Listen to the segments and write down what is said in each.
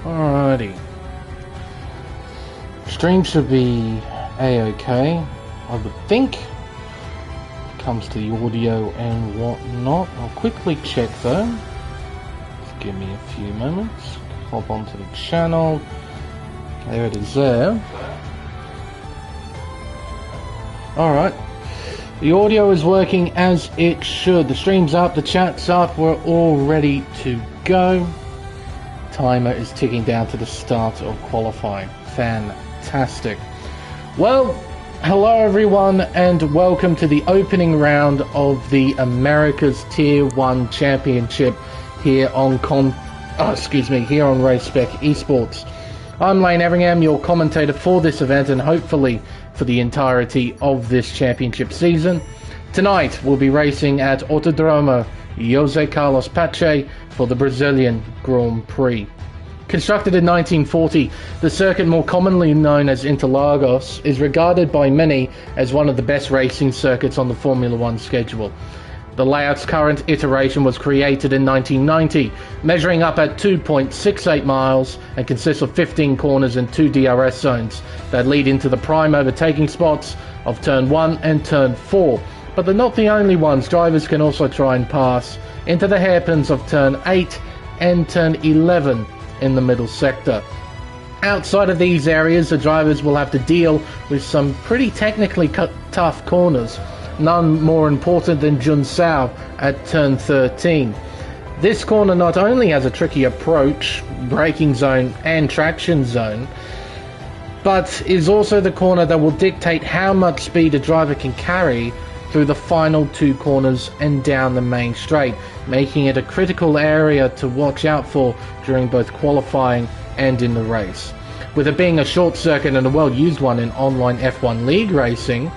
Alrighty. Stream should be a-okay, I would think. Comes to the audio and whatnot. I'll quickly check though. Just give me a few moments. Hop onto the channel. There it is there. Alright. The audio is working as it should. The stream's up, the chat's up, we're all ready to go. Timer is ticking down to the start of qualifying. Fantastic. Well, hello everyone and welcome to the opening round of the America's Tier 1 Championship here on here on Race Spec Esports. I'm Everingham, your commentator for this event and hopefully for the entirety of this championship season. Tonight we'll be racing at Autodromo José Carlos Pache for the Brazilian Grand Prix. Constructed in 1940, the circuit, more commonly known as Interlagos, is regarded by many as one of the best racing circuits on the Formula One schedule. The layout's current iteration was created in 1990, measuring up at 2.68 miles and consists of 15 corners and 2 DRS zones that lead into the prime overtaking spots of Turn 1 and Turn 4. But they're not the only ones. Drivers can also try and pass into the hairpins of Turn 8 and Turn 11 in the middle sector. Outside of these areas, the drivers will have to deal with some pretty technically tough corners, none more important than Junsao at Turn 13. This corner not only has a tricky approach, braking zone and traction zone, but is also the corner that will dictate how much speed a driver can carry through the final 2 corners and down the main straight, making it a critical area to watch out for during both qualifying and in the race. With it being a short circuit and a well-used one in online F1 League racing,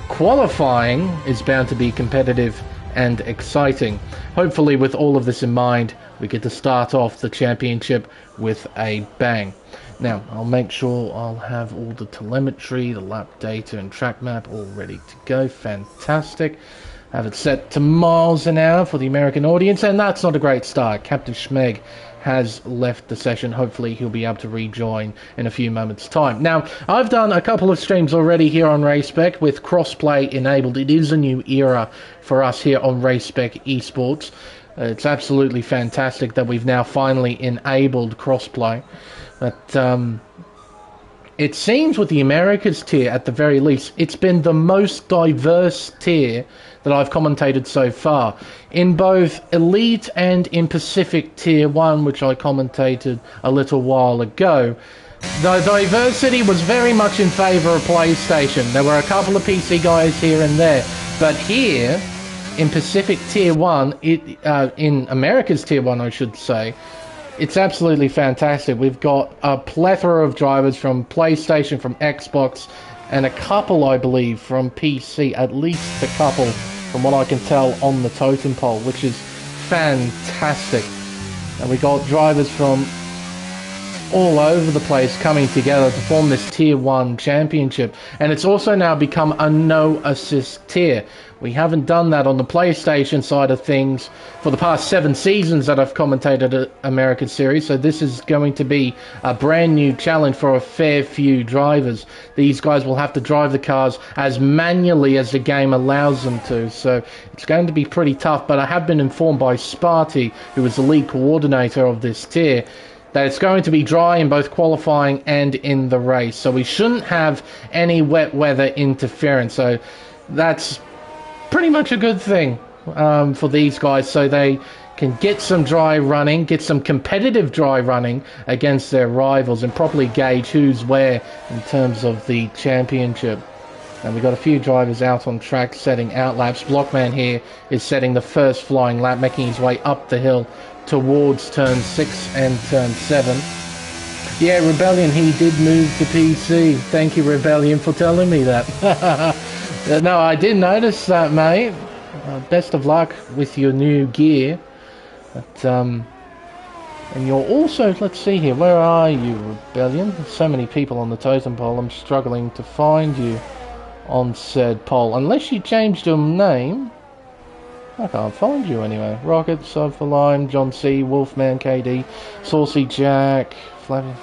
qualifying is bound to be competitive and exciting. Hopefully, with all of this in mind, we get to start off the championship with a bang. Now, I'll make sure I'll have all the telemetry, the lap data and track map all ready to go. Fantastic. Have it set to miles an hour for the American audience, and that's not a great start. Captain Schmeg has left the session. Hopefully he'll be able to rejoin in a few moments' time. Now, I've done a couple of streams already here on Race Spec with crossplay enabled. It is a new era for us here on Race Spec Esports. It's absolutely fantastic that we've now finally enabled crossplay. But it seems with the Americas tier, at the very least, it's been the most diverse tier that I've commentated so far. In both Elite and in Pacific Tier 1, which I commentated a little while ago, the diversity was very much in favour of PlayStation. There were a couple of PC guys here and there, but here, in Pacific Tier 1, in America's Tier 1 I should say, it's absolutely fantastic. We've got a plethora of drivers from PlayStation, from Xbox, and a couple, I believe, from PC. At least a couple, from what I can tell on the totem pole, which is fantastic. And we got drivers from all over the place coming together to form this Tier 1 championship. And it's also now become a no-assist tier. We haven't done that on the PlayStation side of things for the past 7 seasons that I've commentated American Series, so this is going to be a brand new challenge for a fair few drivers. These guys will have to drive the cars as manually as the game allows them to, so it's going to be pretty tough. But I have been informed by Sparty, who is the lead coordinator of this tier, that it's going to be dry in both qualifying and in the race, so we shouldn't have any wet weather interference. So that's pretty much a good thing for these guys, so they can get some dry running, get some competitive dry running against their rivals and properly gauge who's where in terms of the championship. And we've got a few drivers out on track setting out laps. Blockman here is setting the first flying lap, making his way up the hill towards Turn 6 and Turn 7. Yeah, Rebellion, he did move to PC. Thank you, Rebellion, for telling me that. No, I did notice that, mate. Best of luck with your new gear. But, and you're also, let's see here, where are you, Rebellion? There's so many people on the totem pole, I'm struggling to find you on said pole. Unless you changed your name. I can't find you anyway. Rocket, Sub for Lime, John C, Wolfman, KD, Saucy Jack, Flavian.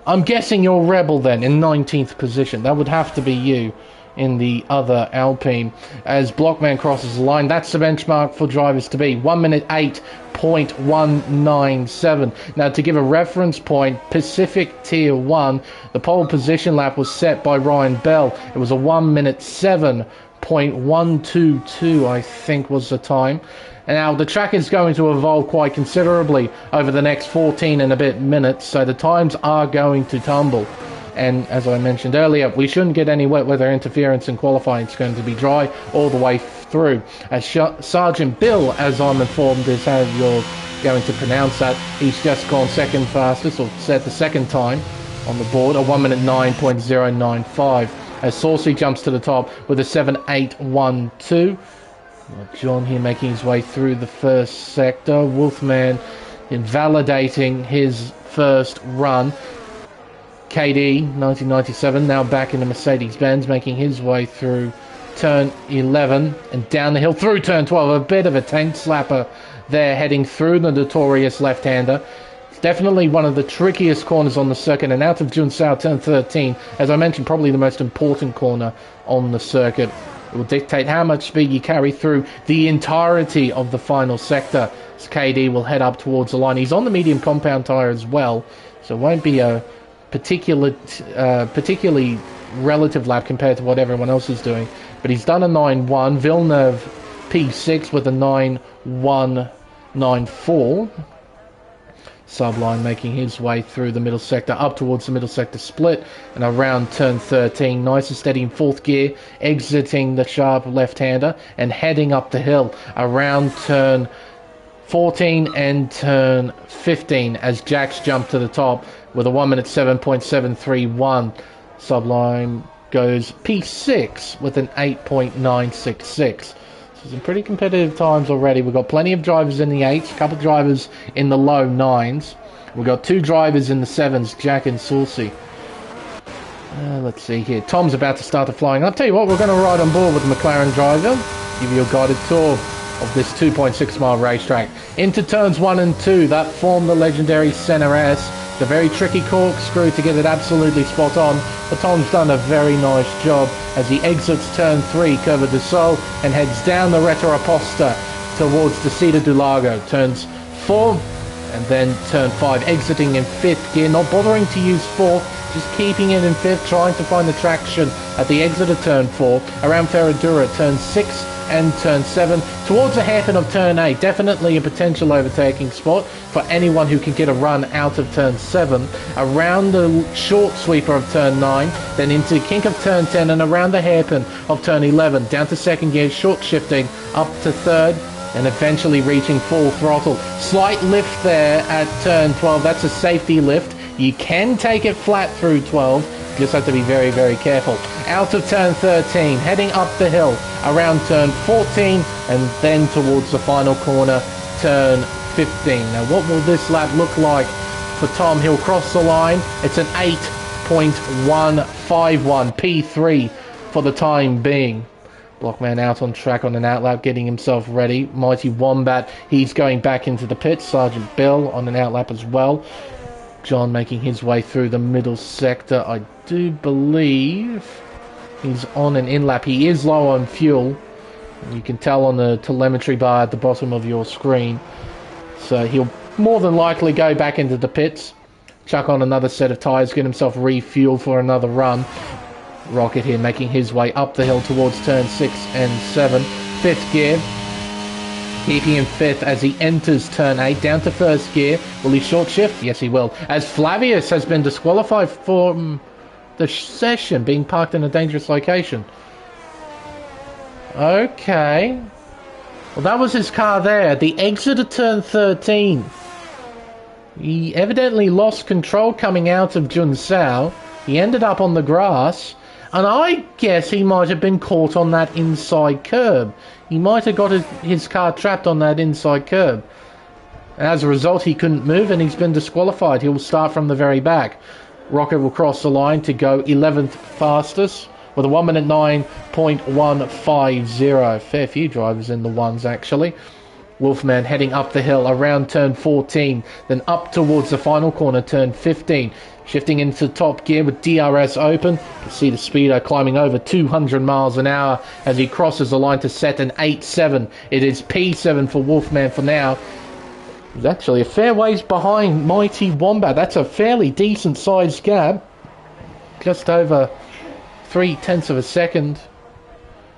I'm guessing you're Rebel then, in 19th position. That would have to be you in the other Alpine. As Blockman crosses the line, that's the benchmark for drivers to be. 1 minute 8.197. Now, to give a reference point, Pacific Tier 1, the pole position lap was set by Ryan Bell. It was a 1 minute 7.122, I think was the time. And now the track is going to evolve quite considerably over the next 14 and a bit minutes, so the times are going to tumble. And as I mentioned earlier, we shouldn't get any wet weather interference in qualifying. It's going to be dry all the way through. As Sergeant Bill, as I'm informed, is how you're going to pronounce that. He's just gone second fastest, or set the second time on the board, a 1 minute 9.095. As Saucy jumps to the top with a 7.812. John here making his way through the first sector. Wolfman invalidating his first run. KD 1997 now back in the Mercedes-Benz, making his way through turn 11 and down the hill through turn 12. A bit of a tank slapper there, heading through the notorious left-hander. It's definitely one of the trickiest corners on the circuit, and out of Junsao turn 13, as I mentioned, probably the most important corner on the circuit. It will dictate how much speed you carry through the entirety of the final sector. As KD will head up towards the line. He's on the medium compound tyre as well, so it won't be a particularly relative lap compared to what everyone else is doing. But he's done a 9.1. Villeneuve P6 with a 9.194. Subline making his way through the middle sector, up towards the middle sector split, and around turn 13. Nice and steady in fourth gear, exiting the sharp left-hander and heading up the hill around turn 14 and turn 15 as Jax jumped to the top with a 1 minute 7.731. Sublime goes P6 with an 8.966. Some pretty competitive times already. We've got plenty of drivers in the 8s, a couple of drivers in the low 9s. We've got 2 drivers in the 7s, Jack and Saucy. Let's see here. Tom's about to start the flying. I'll tell you what, we're going to ride on board with the McLaren driver, give you a guided tour of this 2.6 mile racetrack. Into turns 1 and 2 that form the legendary Center S. The very tricky corkscrew to get it absolutely spot on, but Tom's done a very nice job as he exits turn 3, Curva de Sol, and heads down the Reta Aposta towards the Cida do Lago. Turns 4 and then turn 5, exiting in 5th gear, not bothering to use 4th, just keeping it in 5th, trying to find the traction at the exit of turn 4, around Ferradura, turn 6 and turn 7, towards the hairpin of turn 8. Definitely a potential overtaking spot for anyone who can get a run out of turn 7, around the short sweeper of turn 9, then into the kink of turn 10 and around the hairpin of turn 11, down to second gear, short shifting up to third, and eventually reaching full throttle. Slight lift there at turn 12, that's a safety lift. You can take it flat through 12, you just have to be very, very careful. Out of turn 13, heading up the hill, around turn 14, and then towards the final corner, turn 15. Now what will this lap look like for Tom? He'll cross the line. It's an 8.151 P3 for the time being. Blockman out on track on an outlap, getting himself ready. Mighty Wombat, he's going back into the pits. Sergeant Bill on an outlap as well. John making his way through the middle sector. I do believe he's on an in-lap. He is low on fuel. You can tell on the telemetry bar at the bottom of your screen. So he'll more than likely go back into the pits, chuck on another set of tyres, get himself refueled for another run. Rocket here making his way up the hill towards turn 6 and 7. 5th gear, keeping in 5th as he enters turn 8, down to 1st gear. Will he short shift? Yes, he will. As Flavius has been disqualified from the session, being parked in a dangerous location. Okay. Well, that was his car there. The exit of turn 13. He evidently lost control coming out of Junsao. He ended up on the grass. And I guess he might have been caught on that inside curb. He might have got his car trapped on that inside curb. As a result, he couldn't move and he's been disqualified. He will start from the very back. Rocket will cross the line to go 11th fastest with a 1 minute 9.150. Fair few drivers in the ones, actually. Wolfman heading up the hill around turn 14, then up towards the final corner, turn 15. Shifting into top gear with DRS open. You can see the speedo climbing over 200 miles an hour as he crosses the line to set an 8.7. It is P7 for Wolfman for now. He's actually a fair ways behind Mighty Wombat. That's a fairly decent sized gap. Just over 0.3 of a second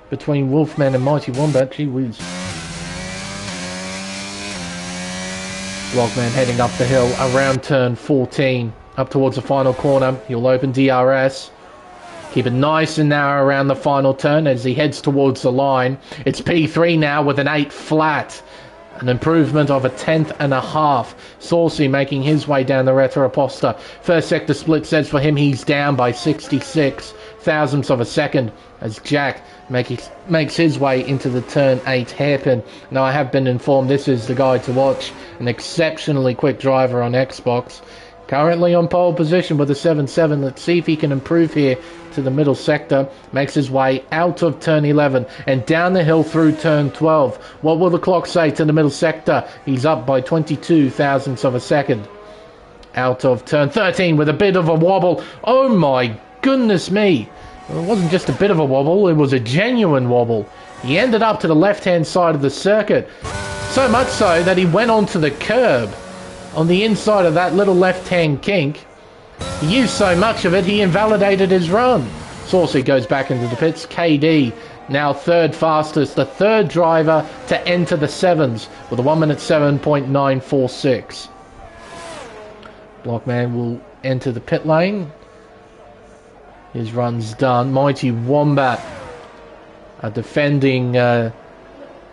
between Wolfman and Mighty Wombat. Gee whiz. Logman heading up the hill around turn 14. Up towards the final corner, he'll open DRS. Keep it nice and narrow around the final turn as he heads towards the line. It's P3 now with an 8 flat. An improvement of 1/10.5. Saucy making his way down the Retroposta. First sector split says for him he's down by 66 thousandths of a second as Jack makes his way into the turn 8 hairpin. Now I have been informed this is the guy to watch. An exceptionally quick driver on Xbox. Currently on pole position with a 7.7. Let's see if he can improve here to the middle sector. Makes his way out of turn 11 and down the hill through turn 12. What will the clock say to the middle sector? He's up by 22 thousandths of a second. Out of turn 13 with a bit of a wobble. Oh my goodness me. Well, it wasn't just a bit of a wobble, it was a genuine wobble. He ended up to the left-hand side of the circuit. So much so that he went onto the curb. On the inside of that little left-hand kink, he used so much of it, he invalidated his run. Saucy goes back into the pits. KD, now third fastest, the third driver to enter the 7s with a 1 minute 7.946. Blockman will enter the pit lane. His run's done. Mighty Wombat, a defending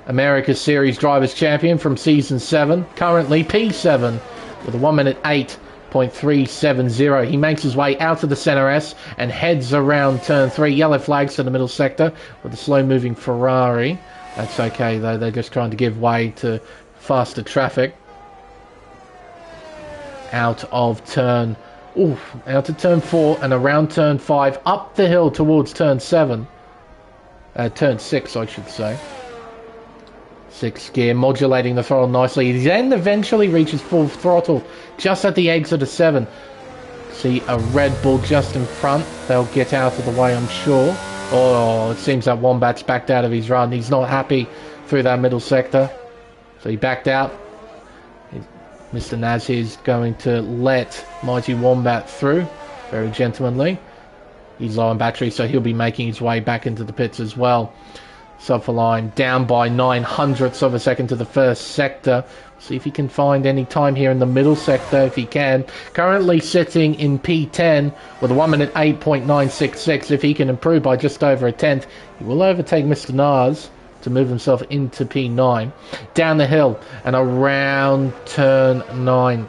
America Series Drivers Champion from Season 7, currently P7 with a 1 minute 8.370. He makes his way out of the Center S and heads around turn 3. Yellow flags to the middle sector with a slow-moving Ferrari. That's okay, though. They're just trying to give way to faster traffic. Out of turn 4 and around turn 5, up the hill towards turn 7. Turn 6, I should say. 6 gear, modulating the throttle nicely. He then eventually reaches full throttle just at the exit of 7. See a Red Bull just in front. They'll get out of the way, I'm sure. Oh, it seems that Wombat's backed out of his run. He's not happy through that middle sector. So he backed out. Mr. Naz is going to let Mighty Wombat through. Very gentlemanly. He's low on battery, so he'll be making his way back into the pits as well. Sulphur line down by 0.09 of a second to the first sector. See if he can find any time here in the middle sector if he can. Currently sitting in P10 with a 1 minute 8.966. If he can improve by just over a tenth, he will overtake Mr. Naz to move himself into P9. Down the hill and around turn 9.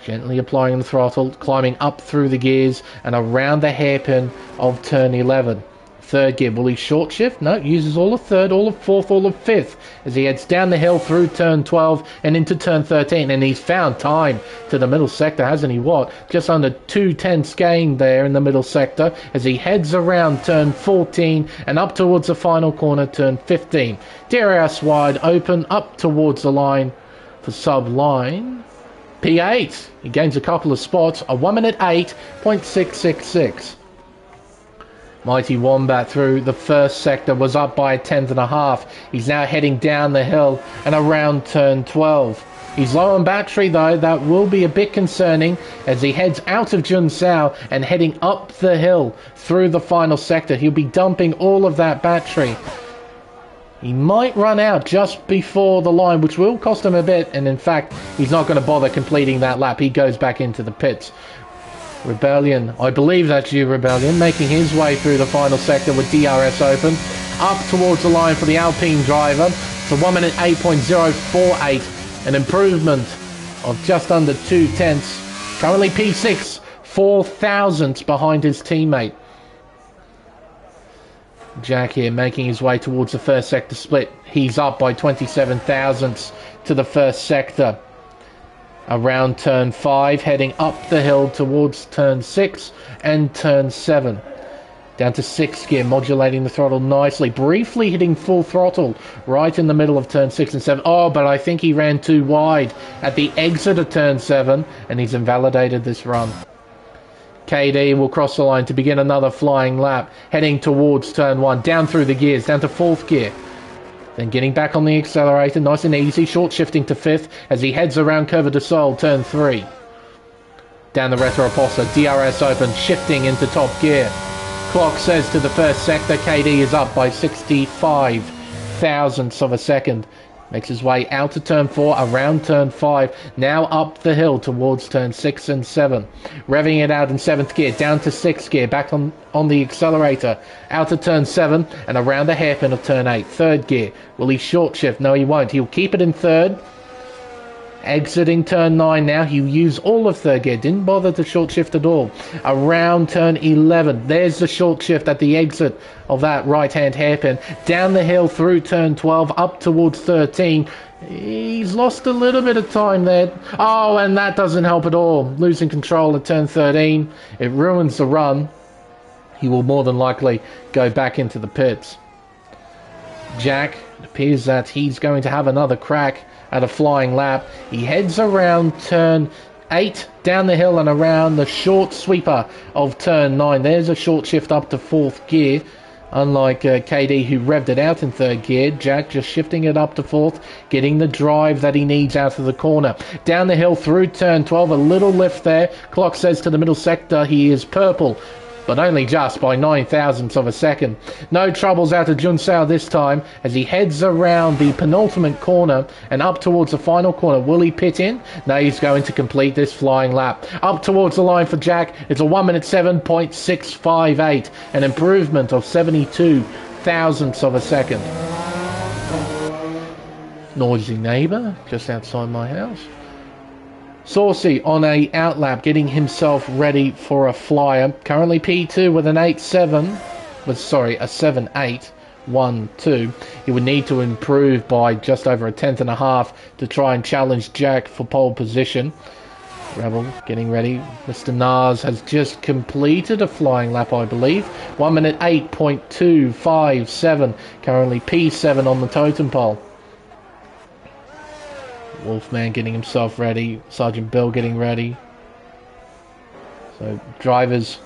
Gently applying the throttle, climbing up through the gears and around the hairpin of turn 11. Third gear, will he short shift? No, uses all of third, all of fourth, all of fifth as he heads down the hill through turn 12 and into turn 13. And he's found time to the middle sector, hasn't he? What? Just under 2/10 gain there in the middle sector as he heads around turn 14 and up towards the final corner, turn 15. DRS wide open, up towards the line for sub-line. P8, he gains a couple of spots, a 1 minute 8.666. Mighty Wombat through the first sector was up by 1/10.5. He's now heading down the hill and around turn 12. He's low on battery though, that will be a bit concerning as he heads out of Junsao and heading up the hill through the final sector. He'll be dumping all of that battery. He might run out just before the line, which will cost him a bit, and in fact, he's not going to bother completing that lap. He goes back into the pits. Rebellion, I believe that's you, Rebellion, making his way through the final sector with DRS open. Up towards the line for the Alpine driver. It's a 1 minute 8.048, an improvement of just under 2/10. Currently P6, 4 thousandths behind his teammate. Jack here making his way towards the first sector split. He's up by 27 thousandths to the first sector. Around turn 5, heading up the hill towards turn 6 and turn 7. Down to 6th gear, modulating the throttle nicely. Briefly hitting full throttle right in the middle of turn 6 and 7. Oh, but I think he ran too wide at the exit of turn 7, and he's invalidated this run. KD will cross the line to begin another flying lap, heading towards turn 1. Down through the gears, down to 4th gear. Then getting back on the accelerator, nice and easy. Short shifting to 5th as he heads around Curva de Sol, turn 3. Down the Retro-Aposta, DRS open, shifting into top gear. Clock says to the first sector, KD is up by 65 thousandths of a second. Makes his way out to turn 4, around turn 5, now up the hill towards turn 6 and 7. Revving it out in 7th gear, down to 6th gear, back on the accelerator, out to turn 7, and around the hairpin of turn 8. 3rd gear, will he short shift? No, he won't. He'll keep it in 3rd. Exiting turn 9 now, he'll use all of 3rd gear, didn't bother to short shift at all. Around turn 11, there's the short shift at the exit of that right hand hairpin. Down the hill through turn 12, up towards 13. He's lost a little bit of time there. Oh, and that doesn't help at all. Losing control at turn 13, it ruins the run. He will more than likely go back into the pits. Jack, it appears that he's going to have another crack at a flying lap. He heads around turn 8, down the hill and around the short sweeper of turn 9. There's a short shift up to 4th gear. Unlike KD, who revved it out in 3rd gear, Jack just shifting it up to 4th, getting the drive that he needs out of the corner. Down the hill through turn 12, a little lift there. Clock says to the middle sector he is purple, but only just by 9 thousandths of a second. No troubles out of Junsao this time as he heads around the penultimate corner and up towards the final corner. Will he pit in? No, he's going to complete this flying lap. Up towards the line for Jack, it's a 1 minute 7.658, an improvement of 72 thousandths of a second. Noisy neighbour just outside my house. Saucy on a outlap, getting himself ready for a flyer. Currently P2 with an 8.7, a 7.8.12. He would need to improve by just over a tenth and a half to try and challenge Jack for pole position. Rebel getting ready. Mr. Nars has just completed a flying lap, I believe. 1 minute 8.257. Currently P7 on the totem pole. Wolfman getting himself ready. Sergeant Bill getting ready. So drivers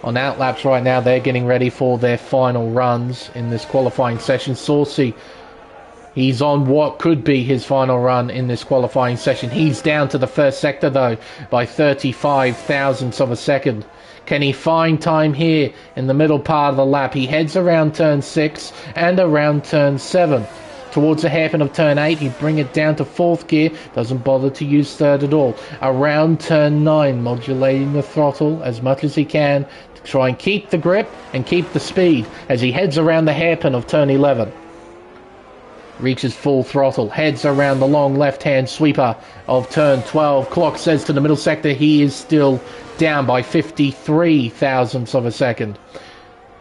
on outlaps right now, they're getting ready for their final runs in this qualifying session. Saucy, he's on what could be his final run in this qualifying session. He's down to the first sector though by 35 thousandths of a second. Can he find time here in the middle part of the lap? He heads around turn 6 and around turn 7. Towards the hairpin of turn 8, he'd bring it down to 4th gear, doesn't bother to use 3rd at all. Around turn 9, modulating the throttle as much as he can to try and keep the grip and keep the speed as he heads around the hairpin of turn 11. Reaches full throttle, heads around the long left-hand sweeper of turn 12. Clock says to the middle sector he is still down by 53 thousandths of a second.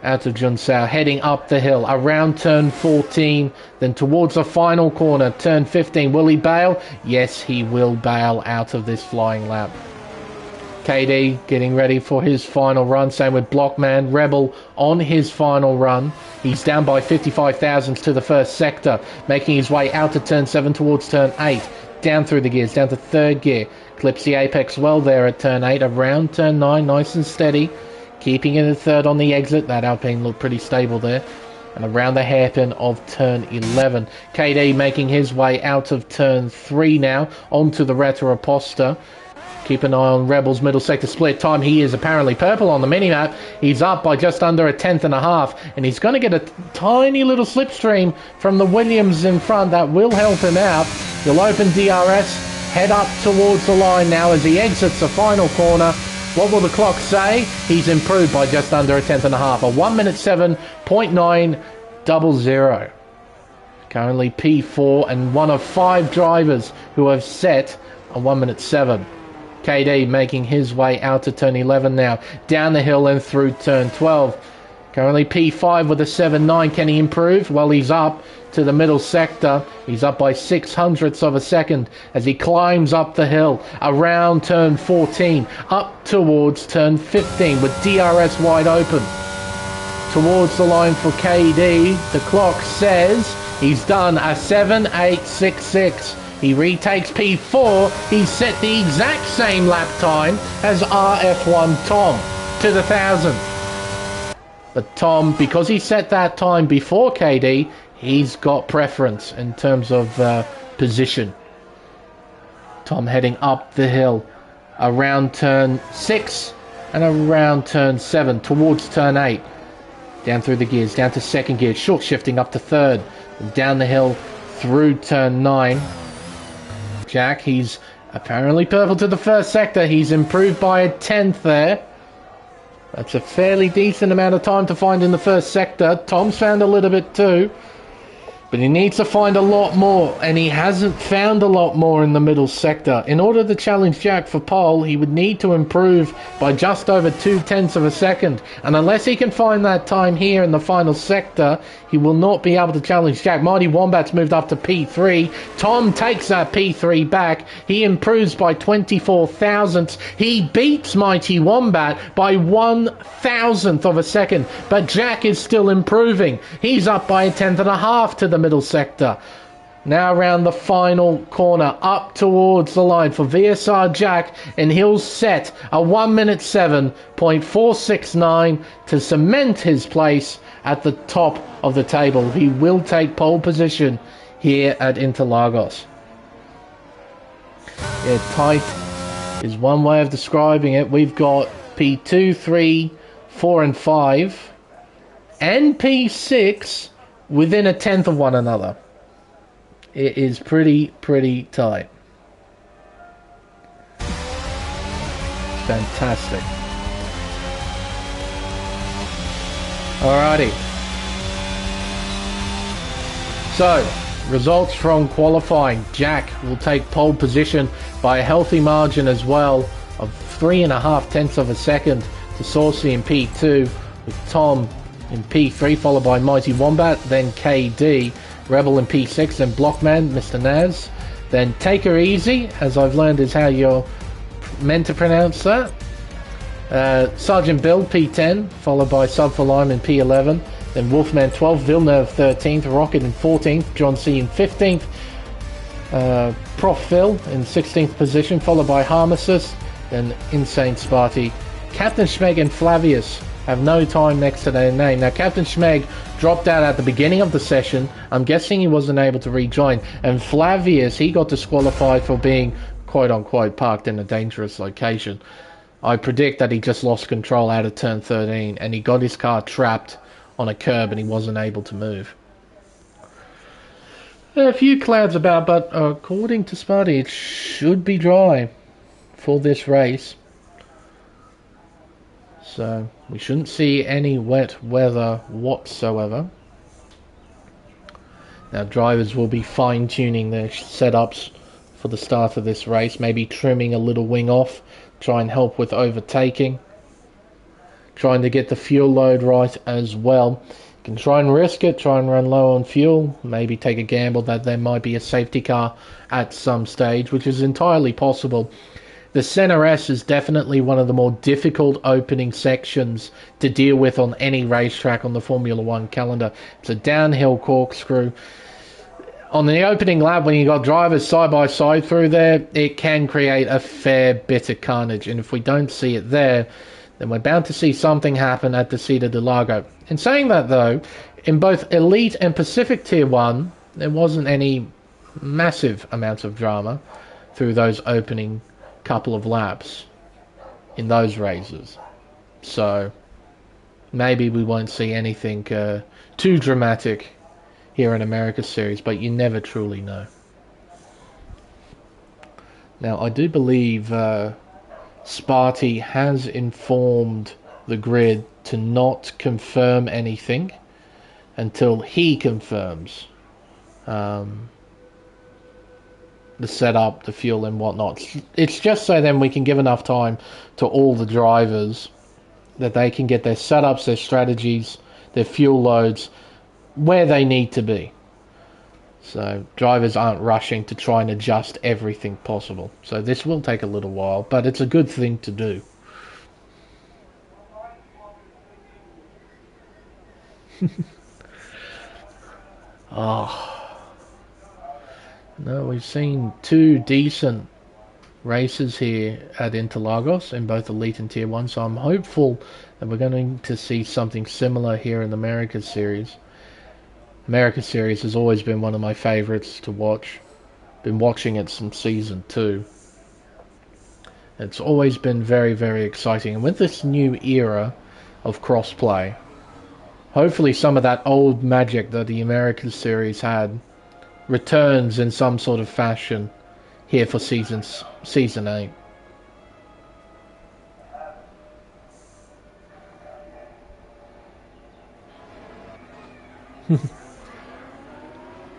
Out of Junsao, heading up the hill, around turn 14, then towards the final corner, turn 15. Will he bail? Yes, he will bail out of this flying lap. KD getting ready for his final run, same with Blockman. Rebel on his final run. He's down by 55 thousandths to the first sector, making his way out to turn 7 towards turn 8. Down through the gears, down to 3rd gear. Clips the apex well there at turn 8, around turn 9, nice and steady. Keeping it at 3rd on the exit. That Alpine looked pretty stable there. And around the hairpin of turn 11. KD making his way out of turn 3 now. Onto the Retro-Aposta. Keep an eye on Rebel's middle sector split time. He is apparently purple on the minimap. He's up by just under a tenth and a half. And he's going to get a tiny little slipstream from the Williams in front. That will help him out. He'll open DRS. Head up towards the line now as he exits the final corner. What will the clock say? He's improved by just under a tenth and a half. A 1 minute 7.900. Currently P4 and one of 5 drivers who have set a 1 minute 7. KD making his way out to turn 11 now. Down the hill and through turn 12. Currently P5 with a 7.9. Can he improve? Well, he's up to the middle sector. He's up by 600ths of a second as he climbs up the hill around turn 14 up towards turn 15 with DRS wide open. towards the line for KD. The clock says he's done a 7.866. He retakes P4. He set the exact same lap time as RF1 Tom to the 1,000. But Tom, because he set that time before KD, he's got preference in terms of position. Tom heading up the hill around turn 6 and around turn 7 towards turn 8. Down through the gears, down to second gear, short shifting up to third, and down the hill through turn 9. Jack, he's apparently purple to the first sector. He's improved by a 10th there. That's a fairly decent amount of time to find in the first sector. Tom's found a little bit too, but he needs to find a lot more, and he hasn't found a lot more in the middle sector. In order to challenge Jack for pole, he would need to improve by just over 0.2 of a second, and unless he can find that time here in the final sector, he will not be able to challenge Jack. Mighty Wombat's moved up to P3. Tom takes that P3 back. He improves by 24 thousandths. He beats Mighty Wombat by 1,000th of a second, but Jack is still improving. He's up by a 10.5 to the middle sector. Now around the final corner, up towards the line for VSR Jack, and he'll set a 1:07 7.469 to cement his place at the top of the table. He will take pole position here at Interlagos. Yeah, tight is one way of describing it. We've got P2, 3, 4 and 5 and P6 within a 10th of one another. It is pretty tight. Fantastic. Alrighty. So, results from qualifying. Jack will take pole position by a healthy margin as well of 3.5 tenths of a second to Saucy in P2, with Tom in P3, followed by Mighty Wombat, then KD, Rebel in P6, then Blockman, Mr. Naz, then Take Her Easy, as I've learned is how you're meant to pronounce that. Sergeant Bill, P10, followed by Sub for Lime in P11, then Wolfman 12, Villeneuve 13th, Rocket in 14th, John C in 15th, Prof Phil in 16th position, followed by Harmesis, then Insane Sparty. Captain Schmeg and Flavius have no time next to their name. Now, Captain Schmeg dropped out at the beginning of the session. I'm guessing he wasn't able to rejoin. And Flavius, he got disqualified for being, quote-unquote, parked in a dangerous location. I predict that he just lost control out of turn 13, and he got his car trapped on a curb and he wasn't able to move. A few clouds about, but according to Sparty, it should be dry for this race. So we shouldn't see any wet weather whatsoever. Now drivers will be fine-tuning their setups for the start of this race, maybe trimming a little wing off, try and help with overtaking, trying to get the fuel load right as well. You can try and risk it, try and run low on fuel, maybe take a gamble that there might be a safety car at some stage, which is entirely possible. The Center S is definitely one of the more difficult opening sections to deal with on any racetrack on the Formula One calendar. It's a downhill corkscrew. On the opening lap, when you got drivers side by side through there, it can create a fair bit of carnage. And if we don't see it there, then we're bound to see something happen at the Cita del Lago. In saying that, though, in both Elite and Pacific Tier 1, there wasn't any massive amounts of drama through those opening couple of laps in those races. So maybe we won't see anything too dramatic here in America Series, but you never truly know. Now, I do believe Sparty has informed the grid to not confirm anything until he confirms the setup, the fuel and whatnot. It's just so then we can give enough time to all the drivers that they can get their setups, their strategies, their fuel loads where they need to be. So drivers aren't rushing to try and adjust everything possible. So this will take a little while, but it's a good thing to do. Oh, no, we've seen two decent races here at Interlagos in both Elite and Tier 1, so I'm hopeful that we're going to see something similar here in the Americas Series. Americas Series has always been one of my favourites to watch. Been watching it since Season 2. It's always been very, very exciting. And with this new era of crossplay, hopefully some of that old magic that the Americas Series had returns in some sort of fashion here for Season 8.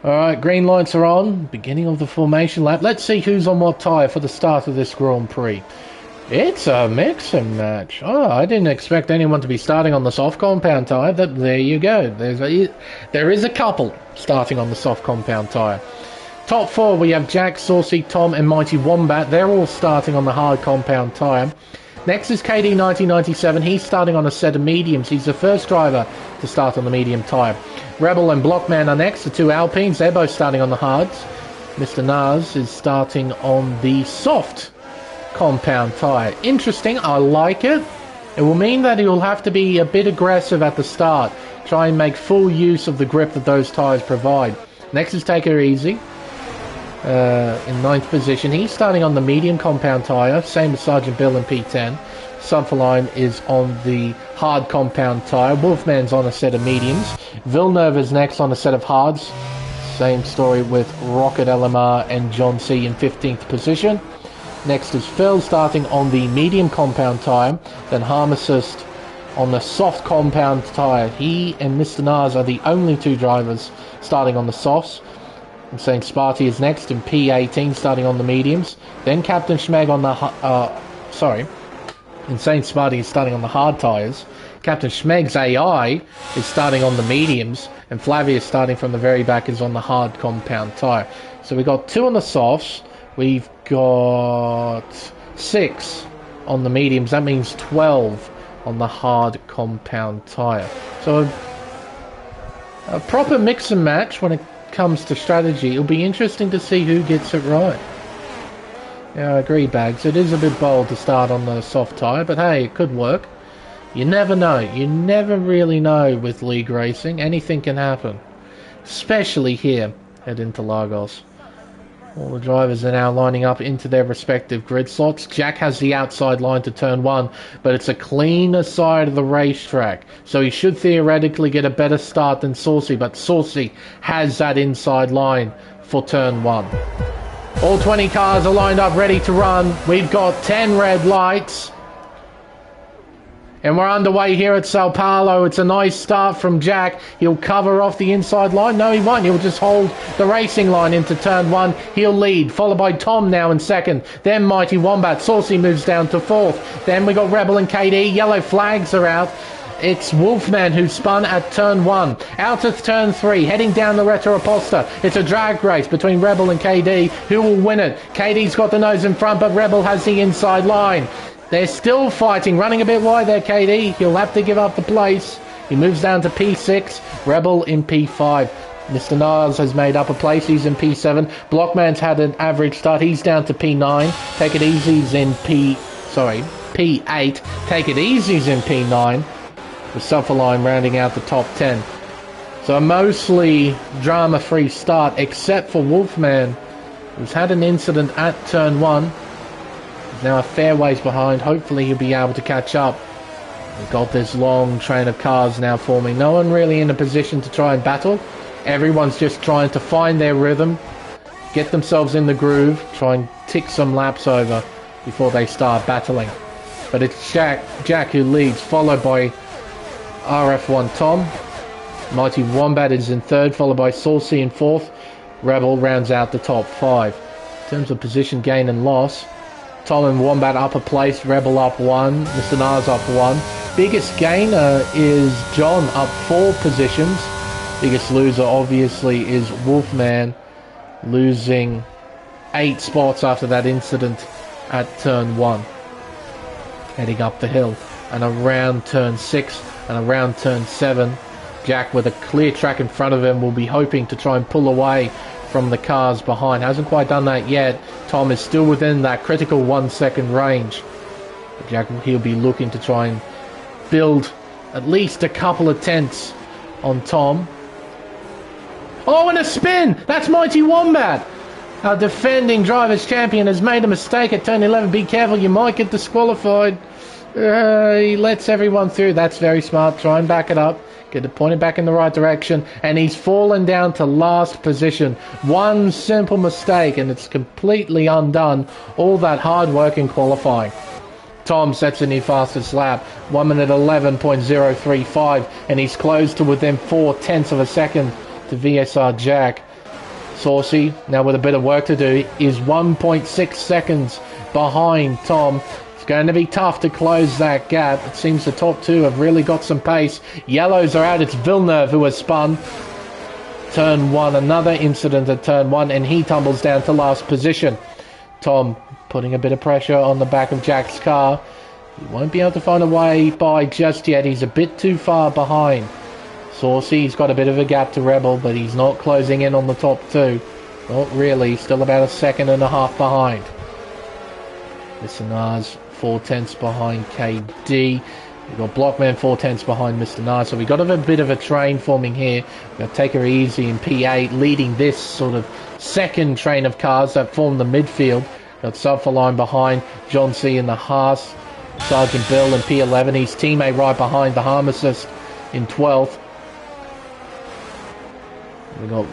Alright, green lights are on. Beginning of the formation lap. Let's see who's on what tyre for the start of this Grand Prix. It's a mixing match. Oh, I didn't expect anyone to be starting on the soft compound tyre. There you go. There is a couple starting on the soft compound tyre. Top four, we have Jack, Saucy, Tom and Mighty Wombat. They're all starting on the hard compound tyre. Next is KD 1997. He's starting on a set of mediums. He's the first driver to start on the medium tyre. Rebel and Blockman are next, the two Alpines. They're both starting on the hards. Mr. Nas is starting on the soft compound tyre. Interesting, I like it. It will mean that he will have to be a bit aggressive at the start. Try and make full use of the grip that those tyres provide. Next is Take It Easy. In 9th position. He's starting on the medium compound tyre, same as Sergeant Bill in P10. Sunferline is on the hard compound tyre. Wolfman's on a set of mediums. Villeneuve is next on a set of hards. Same story with Rocket LMR and John C in 15th position. Next is Phil starting on the medium compound tyre. Then Harmacist on the soft compound tyre. He and Mr. Nas are the only two drivers starting on the softs. Insane Sparty is next in P18 starting on the mediums. Then Captain Schmeg on the... Insane Sparty is starting on the hard tyres. Captain Schmeg's AI is starting on the mediums. And Flavius starting from the very back is on the hard compound tyre. So we've got 2 on the softs. We've got 6 on the mediums. That means 12 on the hard compound tyre. So a proper mix and match when it comes to strategy. It'll be interesting to see who gets it right. Yeah, I agree, Bags. It is a bit bold to start on the soft tyre, but hey, it could work. You never know. You never really know with league racing. Anything can happen. Especially here at Interlagos. All the drivers are now lining up into their respective grid slots. Jack has the outside line to turn 1, but it's a cleaner side of the racetrack. So he should theoretically get a better start than Saucy, but Saucy has that inside line for turn 1. All 20 cars are lined up ready to run. We've got 10 red lights. And we're underway here at Sao Paulo. It's a nice start from Jack. He'll cover off the inside line. No, he won't. He'll just hold the racing line into turn 1. He'll lead, followed by Tom now in 2nd. Then Mighty Wombat. Saucy moves down to 4th. Then we got Rebel and KD. Yellow flags are out. It's Wolfman who spun at turn 1. Out of turn 3, heading down the Retro Aposta. It's a drag race between Rebel and KD. Who will win it? KD's got the nose in front, but Rebel has the inside line. They're still fighting, running a bit wide there, KD. He'll have to give up the place. He moves down to P6, Rebel in P5. Mr. Niles has made up a place, he's in P7. Blockman's had an average start, he's down to P9. Take It Easy's in P8. Take It Easy's in P9. The Sunferline rounding out the top 10. So a mostly drama-free start, except for Wolfman, who's had an incident at turn 1. He's now a fair ways behind. Hopefully he'll be able to catch up. We've got this long train of cars now forming. No one really in a position to try and battle. Everyone's just trying to find their rhythm, get themselves in the groove, try and tick some laps over before they start battling. But it's Jack who leads, followed by RF1 Tom. Mighty Wombat is in 3rd, followed by Saucy in 4th. Rebel rounds out the top 5. In terms of position gain and loss, Tom and Wombat up a place, Rebel up 1, Mr. Nas up 1. Biggest gainer is John up 4 positions. Biggest loser obviously is Wolfman, losing 8 spots after that incident at turn 1. Heading up the hill and around turn 6 and around turn 7. Jack, with a clear track in front of him, will be hoping to try and pull away from the cars behind. Hasn't quite done that yet. Tom is still within that critical 1 second range. Jack, he'll be looking to try and build at least a couple of tenths on Tom. Oh, and a spin! That's Mighty Wombat! Our defending drivers champion has made a mistake at turn 11. Be careful, you might get disqualified. He lets everyone through. That's very smart. Try and back it up. Get it pointed back in the right direction. And he's fallen down to last position. One simple mistake and it's completely undone all that hard work in qualifying. Tom sets a new fastest lap, 1 minute 11.035, and he's close to within 4/10 of a second to VSR Jack. Saucy, now with a bit of work to do, is 1.6 seconds behind Tom. It's going to be tough to close that gap. It seems the top two have really got some pace. Yellows are out. It's Villeneuve who has spun. Turn 1, another incident at turn 1, and he tumbles down to last position. Tom putting a bit of pressure on the back of Jack's car. He won't be able to find a way by just yet. He's a bit too far behind. Saucy's got a bit of a gap to Rebel, but he's not closing in on the top two. Not really. Still about a second and a half behind. Mr. Nars 4/10 behind KD. We've got Blockman 4/10 behind Mr. Nars. So we've got a bit of a train forming here. We've got to take her easy in P8, leading this sort of second train of cars that form the midfield. Got Sulphur Line behind, John C. in the Haas, Sergeant Bill in P11. His teammate right behind the Harm Assist in 12th. We got,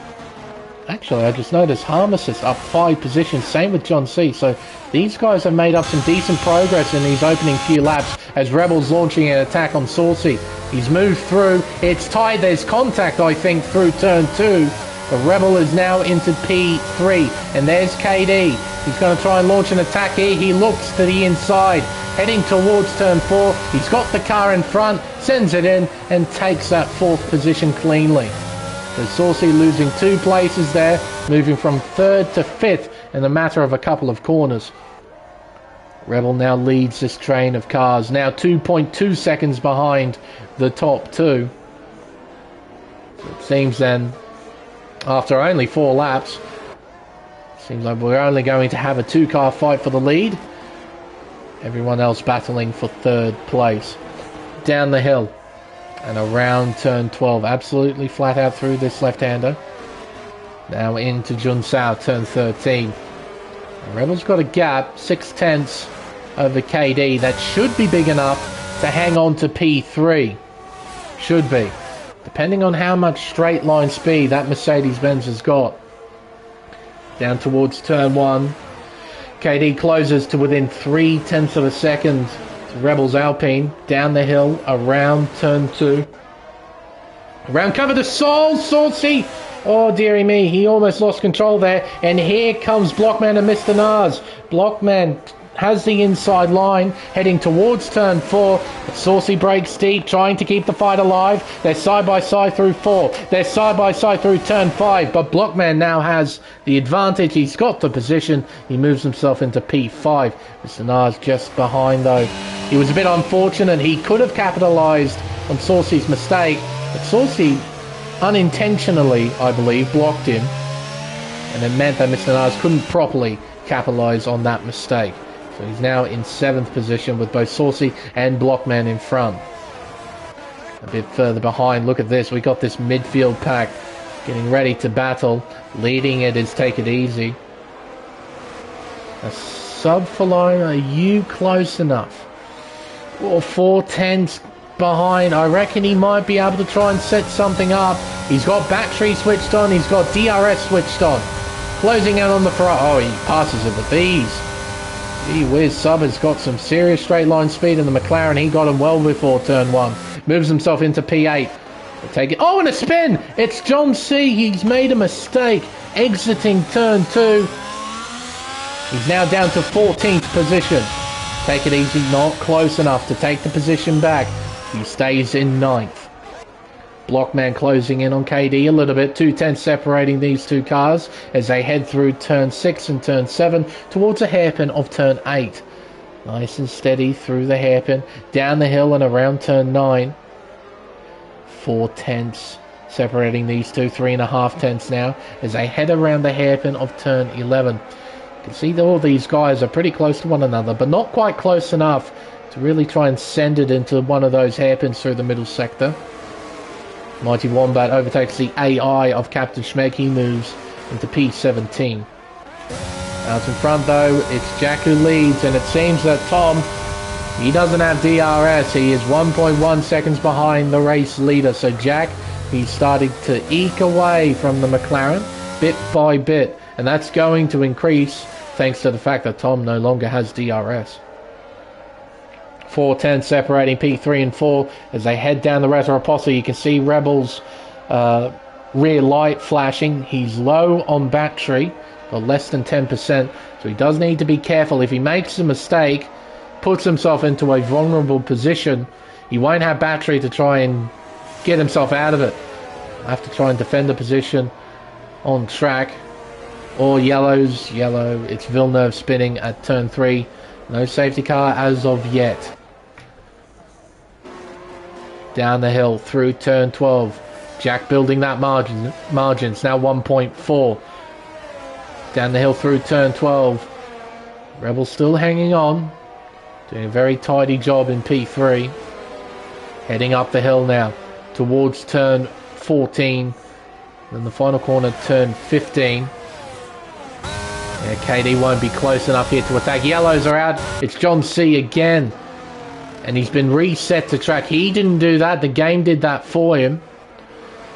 actually, I just noticed Harm Assist up 5 positions. Same with John C. So these guys have made up some decent progress in these opening few laps as Rebel's launching an attack on Saucy. He's moved through. It's tied. There's contact, I think, through turn 2. The Rebel is now into P3. And there's KD. He's going to try and launch an attack here. He looks to the inside, heading towards turn 4. He's got the car in front, sends it in, and takes that 4th position cleanly. So Saucy losing 2 places there, moving from 3rd to 5th in a matter of a couple of corners. Rebel now leads this train of cars, now 2.2 seconds behind the top 2. So it seems then, after only 4 laps, seems like we're only going to have a 2-car fight for the lead. Everyone else battling for 3rd place. Down the hill and around turn 12. Absolutely flat out through this left-hander. Now into Junsao, turn 13. The Rebel's got a gap, 6/10 over KD. That should be big enough to hang on to P3. Should be. Depending on how much straight line speed that Mercedes-Benz has got. Down towards turn 1. KD closes to within 0.3 of a second to Rebel's Alpine. Down the hill, around turn 2. Around cover to Sol, Saucy. Oh, dearie me, he almost lost control there. And here comes Blockman and Mr. Nars. Blockman has the inside line, heading towards turn 4. But Saucy breaks deep, trying to keep the fight alive. They're side by side through 4. They're side by side through turn 5. But Blockman now has the advantage. He's got the position. He moves himself into P5. Mr. Nars just behind though. He was a bit unfortunate. He could have capitalised on Saucy's mistake. But Saucy unintentionally, I believe, blocked him. And it meant that Mr. Nars couldn't properly capitalise on that mistake. So he's now in 7th position with both Saucy and Blockman in front. A bit further behind, look at this. We got this midfield pack getting ready to battle. Leading it is Take It Easy. A sub for line, are you close enough? Or 4/10 behind. I reckon he might be able to try and set something up. He's got battery switched on. He's got DRS switched on. Closing out on the Ferrari. Oh, he passes it with ease. Gee whiz, Sub has got some serious straight line speed in the McLaren. He got him well before turn 1. Moves himself into P8. Take it. Oh, and a spin! It's John C. He's made a mistake. Exiting turn 2. He's now down to 14th position. Take It Easy, not close enough to take the position back. He stays in 9th. Blockman closing in on KD a little bit. 2/10 separating these two cars as they head through turn 6 and turn 7 towards a hairpin of turn 8. Nice and steady through the hairpin, down the hill and around turn 9. 4 tenths separating these two, 3.5 tenths now as they head around the hairpin of turn 11. You can see that all these guys are pretty close to one another, but not quite close enough to really try and send it into one of those hairpins through the middle sector. Mighty Wombat overtakes the AI of Captain Schmeg. He moves into P17. Out in front though, it's Jack who leads, and it seems that Tom, he doesn't have DRS. He is 1.1 seconds behind the race leader. So Jack, he's starting to eke away from the McLaren bit by bit, and that's going to increase thanks to the fact that Tom no longer has DRS. 4:10 separating P3 and 4 as they head down the Retroposse. You can see Rebel's rear light flashing. He's low on battery, got less than 10%, so he does need to be careful. If he makes a mistake, puts himself into a vulnerable position, he won't have battery to try and get himself out of it. Have to try and defend the position on track. Or yellow, it's Villeneuve spinning at turn 3. No safety car as of yet. Down the hill through turn 12. Jack building that margins, now 1.4. Down the hill through turn 12. Rebel still hanging on. Doing a very tidy job in P3. Heading up the hill now towards turn 14. Then the final corner, turn 15. Yeah, KD won't be close enough here to attack. Yellows are out. It's John C again. And he's been reset to track. He didn't do that. The game did that for him.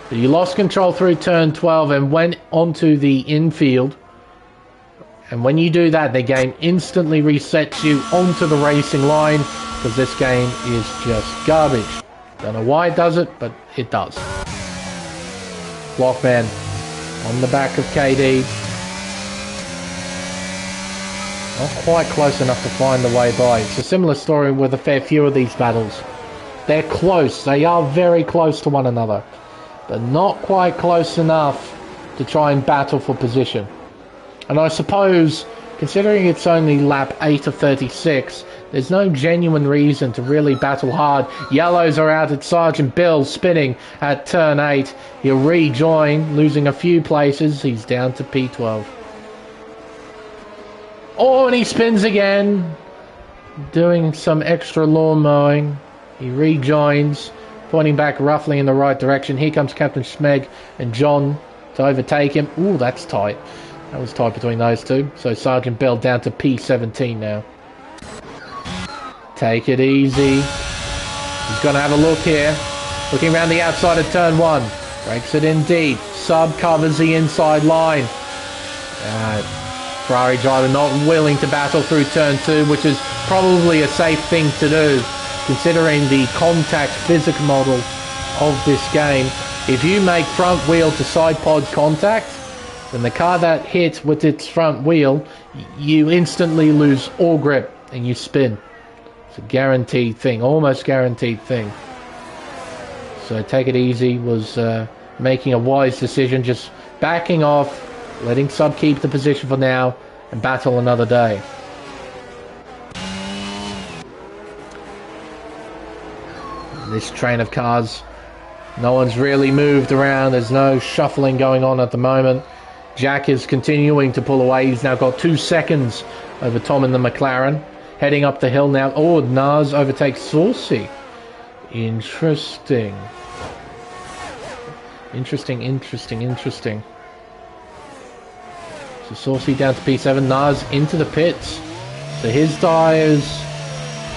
But he lost control through turn 12 and went onto the infield. And when you do that, the game instantly resets you onto the racing line, because this game is just garbage. Don't know why it does it, but it does. Blockman on the back of KD. Not quite close enough to find the way by. It's a similar story with a fair few of these battles. They're close. They are very close to one another. But not quite close enough to try and battle for position. And I suppose, considering it's only lap 8 of 36, there's no genuine reason to really battle hard. Yellows are out at Sergeant Bill, spinning at turn 8. He'll rejoin, losing a few places. He's down to P12. Oh, and he spins again, doing some extra lawn mowing. He rejoins, pointing back roughly in the right direction. Here comes Captain Schmeg and John to overtake him. Ooh, that's tight. That was tight between those two. So Sergeant Bell down to P17 now. Take it easy. He's going to have a look here. Looking around the outside of turn 1. Breaks it indeed. Sub covers the inside line. Ferrari driver not willing to battle through turn 2, which is probably a safe thing to do, considering the contact physics model of this game. If you make front wheel to side pod contact, then the car that hits with its front wheel, you instantly lose all grip and you spin. It's a guaranteed thing, almost guaranteed thing. So Take It Easy was making a wise decision, just backing off, letting Sub keep the position for now and battle another day. This train of cars, no one's really moved around. There's no shuffling going on at the moment. Jack is continuing to pull away. He's now got 2 seconds over Tom in the McLaren. Heading up the hill now. Oh, Nars overtakes Saucy. Interesting. Interesting. So Saucy down to P7, Nars into the pits. So his tyres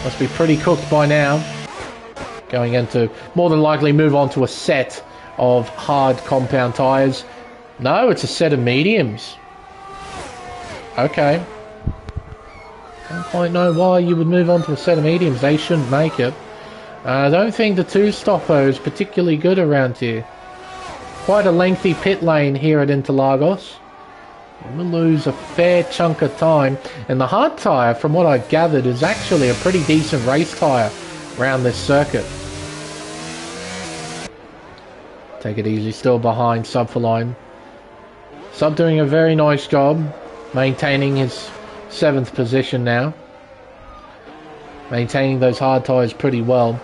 must be pretty cooked by now. Going into, more than likely, move on to a set of hard compound tyres. No, it's a set of mediums. Okay. Don't quite know why you would move on to a set of mediums. They shouldn't make it. I don't think the 2-stopper is particularly good around here. Quite a lengthy pit lane here at Interlagos. We'll lose a fair chunk of time. And the hard tyre, from what I've gathered, is actually a pretty decent race tyre around this circuit. Take It Easy, still behind Sub for line. Sub doing a very nice job, maintaining his 7th position now. Maintaining those hard tyres pretty well.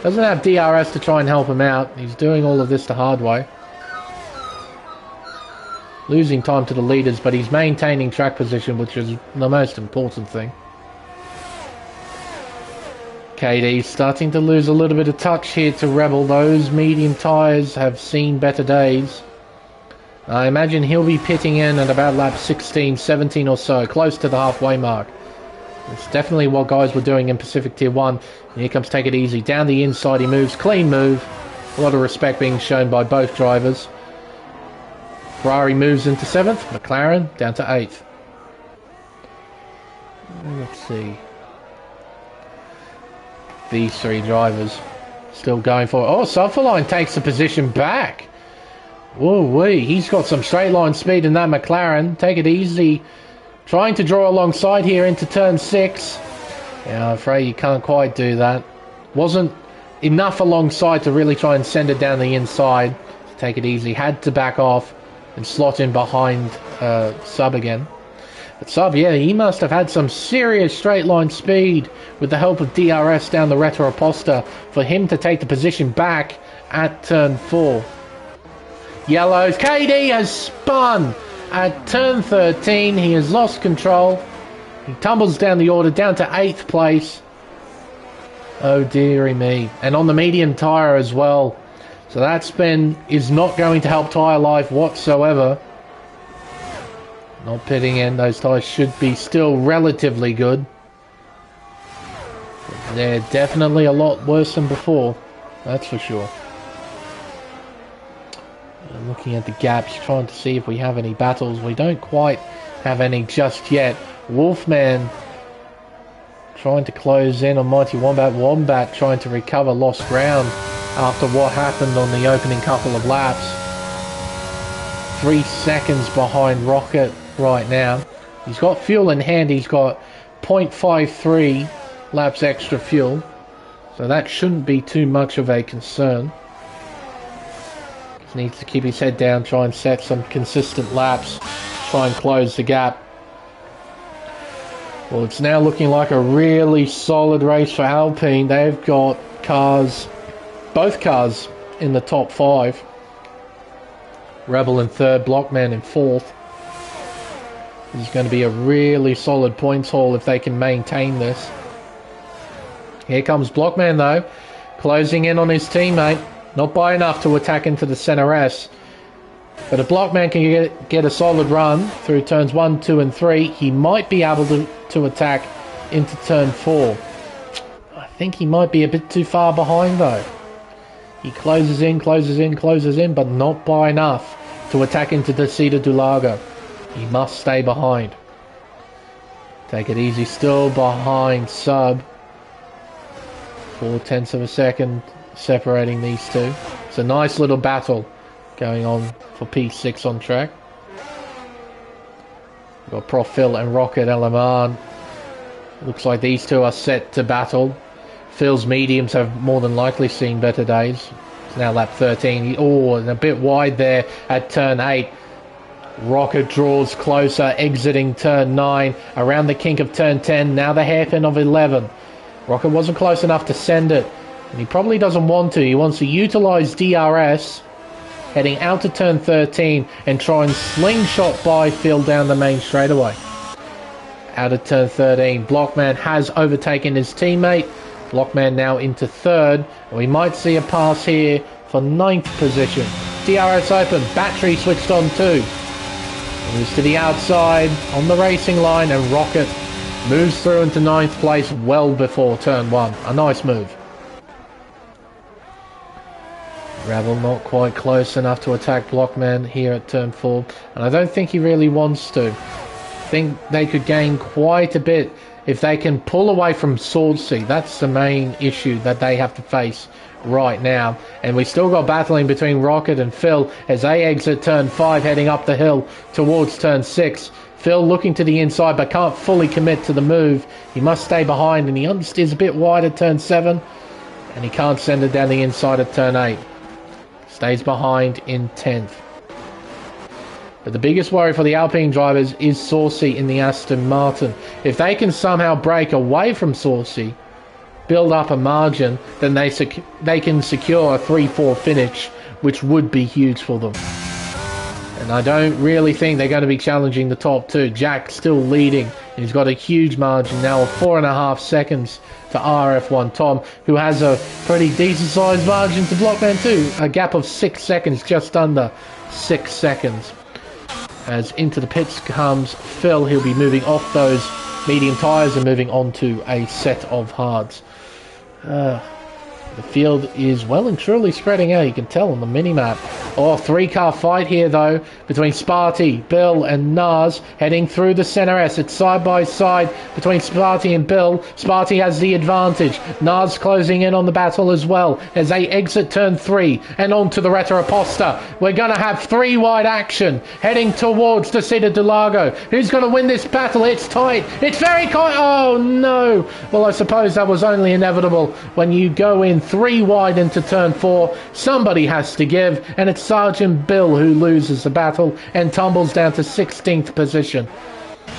Doesn't have DRS to try and help him out. He's doing all of this the hard way. Losing time to the leaders, but he's maintaining track position, which is the most important thing. KD starting to lose a little bit of touch here to Rebel. Those medium tyres have seen better days. I imagine he'll be pitting in at about lap 16, 17 or so, close to the halfway mark. It's definitely what guys were doing in Pacific Tier 1. And here comes Take It Easy. Down the inside he moves. Clean move. A lot of respect being shown by both drivers. Ferrari moves into 7th. McLaren down to 8th. Let's see. These three drivers still going for it. Oh, Sutherland takes the position back. Woo-wee. He's got some straight line speed in that McLaren. Take It Easy. Trying to draw alongside here into turn 6. Yeah, I'm afraid you can't quite do that. Wasn't enough alongside to really try and send it down the inside. Take It Easy. Had to back off and slot in behind Sub again. But Sub, yeah, he must have had some serious straight line speed with the help of DRS down the Retroposta for him to take the position back at turn 4. Yellows. KD has spun at turn 13. He has lost control. He tumbles down the order down to 8th place. Oh dearie me. And on the medium tyre as well. So that spin is not going to help tyre life whatsoever. Not pitting in. Those tyres should be still relatively good. But they're definitely a lot worse than before. That's for sure. Looking at the gaps, trying to see if we have any battles. We don't quite have any just yet. Wolfman trying to close in on Mighty Wombat. Wombat trying to recover lost ground after what happened on the opening couple of laps. 3 seconds behind Rocket right now. He's got fuel in hand. He's got 0.53 laps extra fuel. So that shouldn't be too much of a concern. Needs to keep his head down, try and set some consistent laps, try and close the gap. Well, it's now looking like a really solid race for Alpine. They've got cars, both cars in the top 5. Rebel in 3rd, Blockman in 4th. This is going to be a really solid points haul if they can maintain this. Here comes Blockman though, closing in on his teammate. Not by enough to attack into the center S. But if Blockman can get a solid run through turns 1, 2 and 3, he might be able to attack into turn 4. I think he might be a bit too far behind though. He closes in, but not by enough to attack into the Descida do Lago. He must stay behind. Take It Easy, still behind Sub. 0.4 of a second separating these two. It's a nice little battle going on for P6 on track. We've got Prof Phil and Rocket LMR. Looks like these two are set to battle. Phil's mediums have more than likely seen better days. It's now lap 13. Oh, and a bit wide there at turn 8. Rocket draws closer, exiting turn 9. Around the kink of turn 10. Now the hairpin of 11. Rocket wasn't close enough to send it. And he probably doesn't want to. He wants to utilize DRS heading out to turn 13 and try and slingshot by Phil down the main straightaway. Out of turn 13, Blockman has overtaken his teammate. Blockman now into 3rd. And we might see a pass here for 9th position. DRS open, battery switched on too. Moves to the outside on the racing line, and Rocket moves through into 9th place well before turn 1. A nice move. Rebel not quite close enough to attack Blockman here at turn 4, and I don't think he really wants to. I think they could gain quite a bit if they can pull away from Swordsea. That's the main issue that they have to face right now. And we still got battling between Rocket and Phil as they exit turn 5 heading up the hill towards turn 6. Phil looking to the inside but can't fully commit to the move. He must stay behind, and he understeers a bit wide at turn 7, and he can't send it down the inside at turn 8. Stays behind in 10th. But the biggest worry for the Alpine drivers is Swordsea in the Aston Martin. If they can somehow break away from Swordsea, build up a margin, then they can secure a 3-4 finish, which would be huge for them. And I don't really think they're going to be challenging the top two. Jack still leading. He's got a huge margin now of 4.5 seconds to RF1 Tom, who has a pretty decent sized margin to Blockman 2. A gap of 6 seconds, just under 6 seconds. As into the pits comes Phil, he'll be moving off those medium tyres and moving on to a set of hards. The field is well and truly spreading out, you can tell on the mini-map. Oh, 3-car fight here though, between Sparty, Bill and Nars, heading through the Centre S. It's side by side between Sparty and Bill. Sparty has the advantage. Nars closing in on the battle as well as they exit turn 3 and on to the Retroposta. We're going to have 3 wide action heading towards the Cida del Lago. Who's going to win this battle? It's tight. It's very tight. Oh no. Well, I suppose that was only inevitable. When you go in 3 wide into turn 4, somebody has to give, and it's Sergeant Bill who loses the battle and tumbles down to 16th position.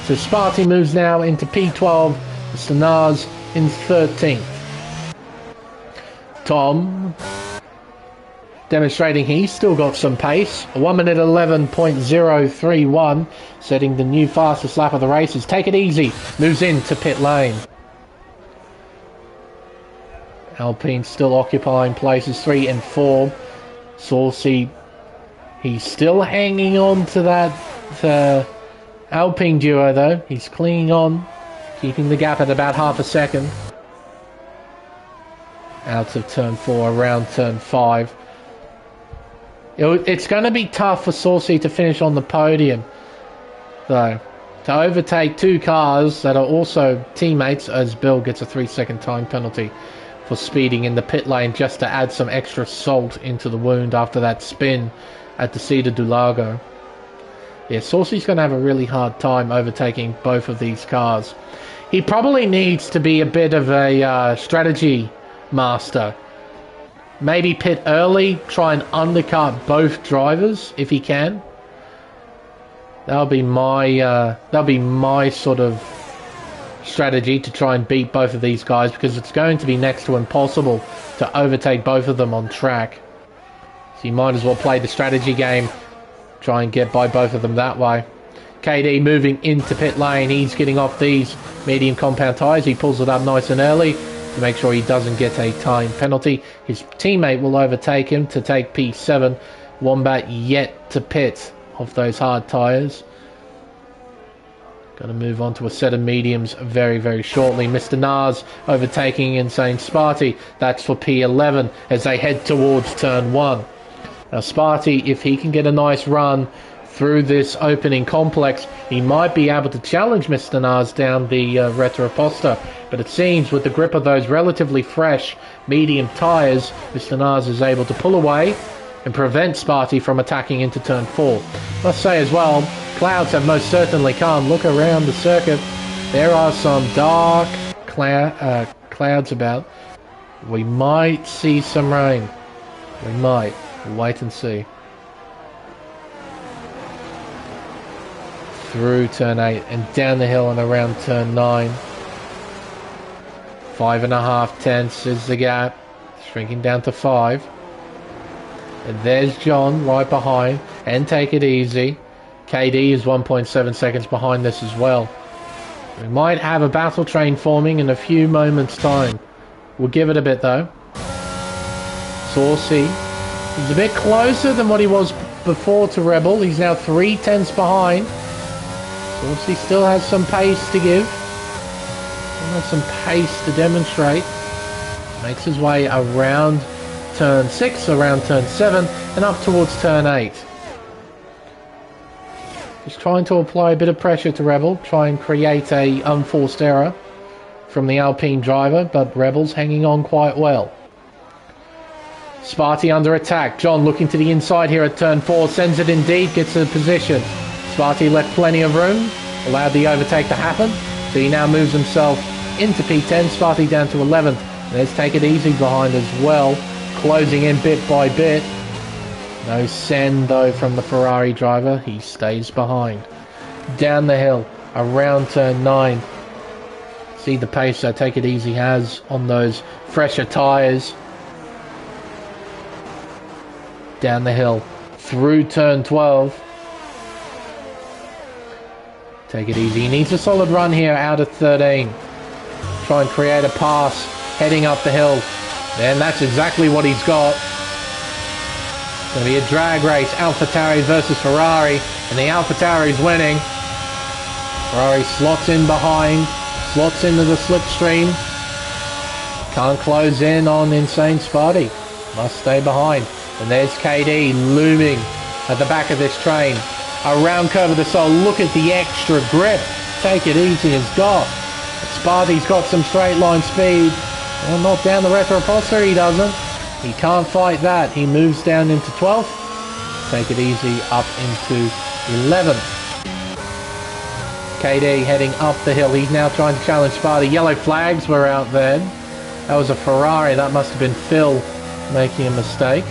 So Sparty moves now into P12, Mr. Nars in 13th. Tom demonstrating he's still got some pace. 1 minute 11.031, setting the new fastest lap of the races. Take it easy, moves into pit lane. Alpine still occupying places 3 and 4. Saucy, he's still hanging on to that Alpine duo though. He's clinging on, keeping the gap at about half a second. Out of turn 4, around turn 5. It's going to be tough for Saucy to finish on the podium though. To overtake 2 cars that are also teammates, as Bill gets a 3-second time penalty for speeding in the pit lane just to add some extra salt into the wound after that spin at the Cida del Lago. Yeah, Saucy's going to have a really hard time overtaking both of these cars. He probably needs to be a bit of a strategy master. Maybe pit early, try and undercut both drivers if he can. That'll be my sort of strategy to try and beat both of these guys, because it's going to be next to impossible to overtake both of them on track. So you might as well play the strategy game, try and get by both of them that way. KD moving into pit lane, he's getting off these medium compound tyres. He pulls it up nice and early to make sure he doesn't get a time penalty. His teammate will overtake him to take P7. Wombat yet to pit off those hard tyres. Going to move on to a set of mediums very, very shortly. Mr. Nars overtaking Insane Sparty. That's for P11 as they head towards turn 1. Now Sparty, if he can get a nice run through this opening complex, he might be able to challenge Mr. Nars down the Retroposta. But it seems with the grip of those relatively fresh medium tyres, Mr. Nars is able to pull away and prevent Sparty from attacking into turn 4. Let's say as well, clouds have most certainly come. Look around the circuit. There are some dark clouds about. We might see some rain. We might. We'll wait and see. Through turn 8 and down the hill and around turn 9. 5.5 tenths is the gap. Shrinking down to 5. And there's John right behind. And take it easy. KD is 1.7 seconds behind this as well. We might have a battle train forming in a few moments' time. We'll give it a bit though. Saucy. He's a bit closer than what he was before to Rebel. He's now 3 tenths behind. Saucy still has some pace to give. Still has some pace to demonstrate. Makes his way around turn 6, around turn 7, and up towards turn 8. Just trying to apply a bit of pressure to Rebel, try and create a unforced error from the Alpine driver, but Rebel's hanging on quite well. Sparty under attack. John looking to the inside here at turn 4, sends it indeed, gets a position. Sparty left plenty of room, allowed the overtake to happen, so he now moves himself into P10, Sparty down to 11th. Let's take it easy behind as well, closing in bit by bit. No send though from the Ferrari driver, he stays behind. Down the hill, around turn 9. See the pace that Take It Easy has on those fresher tyres. Down the hill, through turn 12. Take It Easy. He needs a solid run here out of 13. Try and create a pass heading up the hill. And that's exactly what he's got. It's going to be a drag race. AlphaTauri versus Ferrari. And the AlphaTauri's winning. Ferrari slots in behind. Slots into the slipstream. Can't close in on Insane Sparty. Must stay behind. And there's KD looming at the back of this train. Around curve of the soul. Look at the extra grip Take It Easy has got. Sparty's got some straight line speed. Well, not down the Retroposter, he doesn't. He can't fight that. He moves down into 12th. Take It Easy up into 11th. KD heading up the hill. He's now trying to challenge Sparty. Yellow flags were out there. That was a Ferrari. That must have been Phil making a mistake.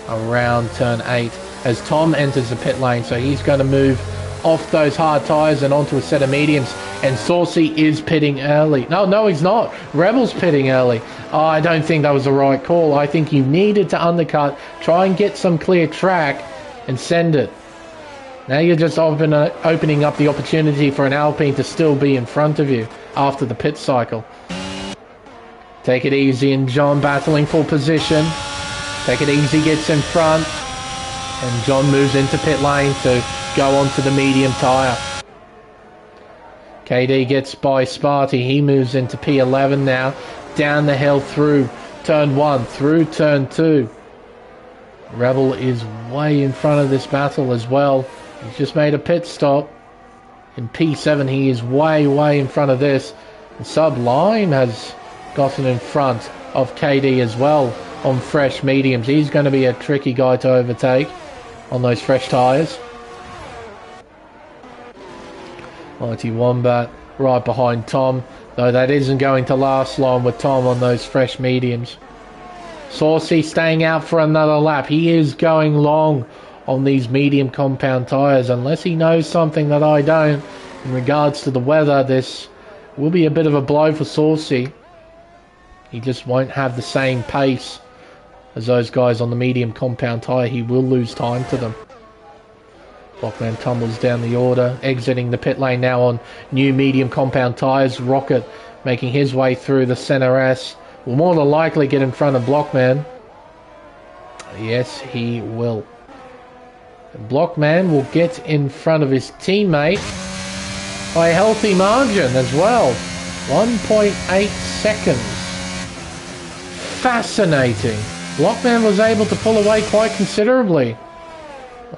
Around turn 8 as Tom enters the pit lane. So he's going to move off those hard tyres and onto a set of mediums. And Saucy is pitting early. No, he's not. Rebel's pitting early. Oh, I don't think that was the right call. I think you needed to undercut, try and get some clear track, and send it. Now you're just opening up the opportunity for an Alpine to still be in front of you after the pit cycle. Take It Easy and John battling for position. Take It Easy gets in front. And John moves into pit lane to go onto the medium tyre. KD gets by Sparty. He moves into P11 now. Down the hill through turn 1, through turn 2. Rebel is way in front of this battle as well. He's just made a pit stop. In P7 he is way in front of this. And Sublime has gotten in front of KD as well on fresh mediums. He's going to be a tricky guy to overtake on those fresh tyres. Mighty Wombat right behind Tom, though that isn't going to last long with Tom on those fresh mediums. Saucy staying out for another lap. He is going long on these medium compound tyres. Unless he knows something that I don't in regards to the weather, this will be a bit of a blow for Saucy. He just won't have the same pace as those guys on the medium compound tyre. He will lose time to them. Blockman tumbles down the order, exiting the pit lane now on new medium compound tyres. Rocket making his way through the Center S. Will more than likely get in front of Blockman. Yes, he will. Blockman will get in front of his teammate by a healthy margin as well. 1.8 seconds. Fascinating. Blockman was able to pull away quite considerably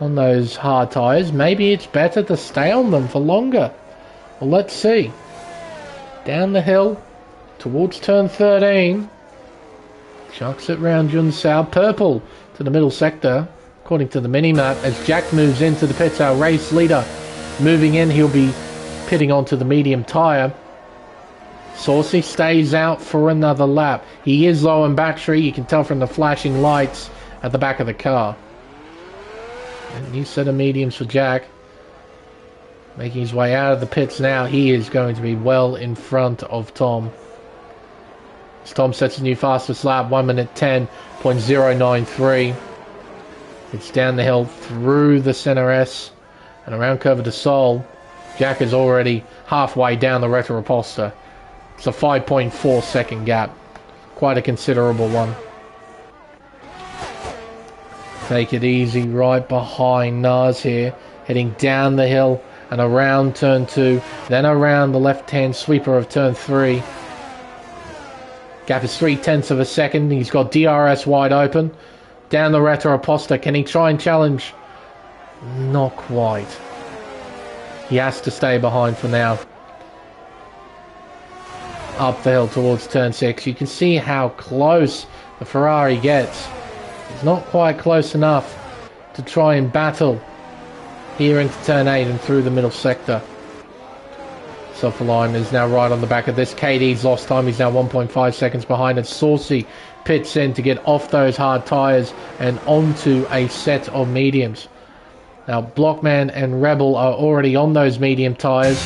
on those hard tyres. Maybe it's better to stay on them for longer. Well, let's see. Down the hill towards turn 13. Chucks it round Junsao. Purple to the middle sector, according to the minimap, as Jack moves into the pits. Our race leader moving in. He'll be pitting onto the medium tyre. Saucy stays out for another lap. He is low on battery. You can tell from the flashing lights at the back of the car. A new set of mediums for Jack. Making his way out of the pits now. He is going to be well in front of Tom. As Tom sets a new fastest lap, 1 minute 10.093. It's down the hill through the Center S and around Curve of the Soul. Jack is already halfway down the Retroposter. It's a 5.4 second gap. Quite a considerable one. Take It Easy right behind Nas here, heading down the hill and around turn 2, then around the left-hand sweeper of turn 3. Gap is 0.3 of a second. He's got DRS wide open. Down the Retroposter. Can he try and challenge? Not quite. He has to stay behind for now. Up the hill towards turn 6. You can see how close the Ferrari gets. It's not quite close enough to try and battle here into turn 8 and through the middle sector. Sublime is now right on the back of this. KD's lost time. He's now 1.5 seconds behind. And Saucy pits in to get off those hard tyres and onto a set of mediums. Now Blockman and Rebel are already on those medium tyres.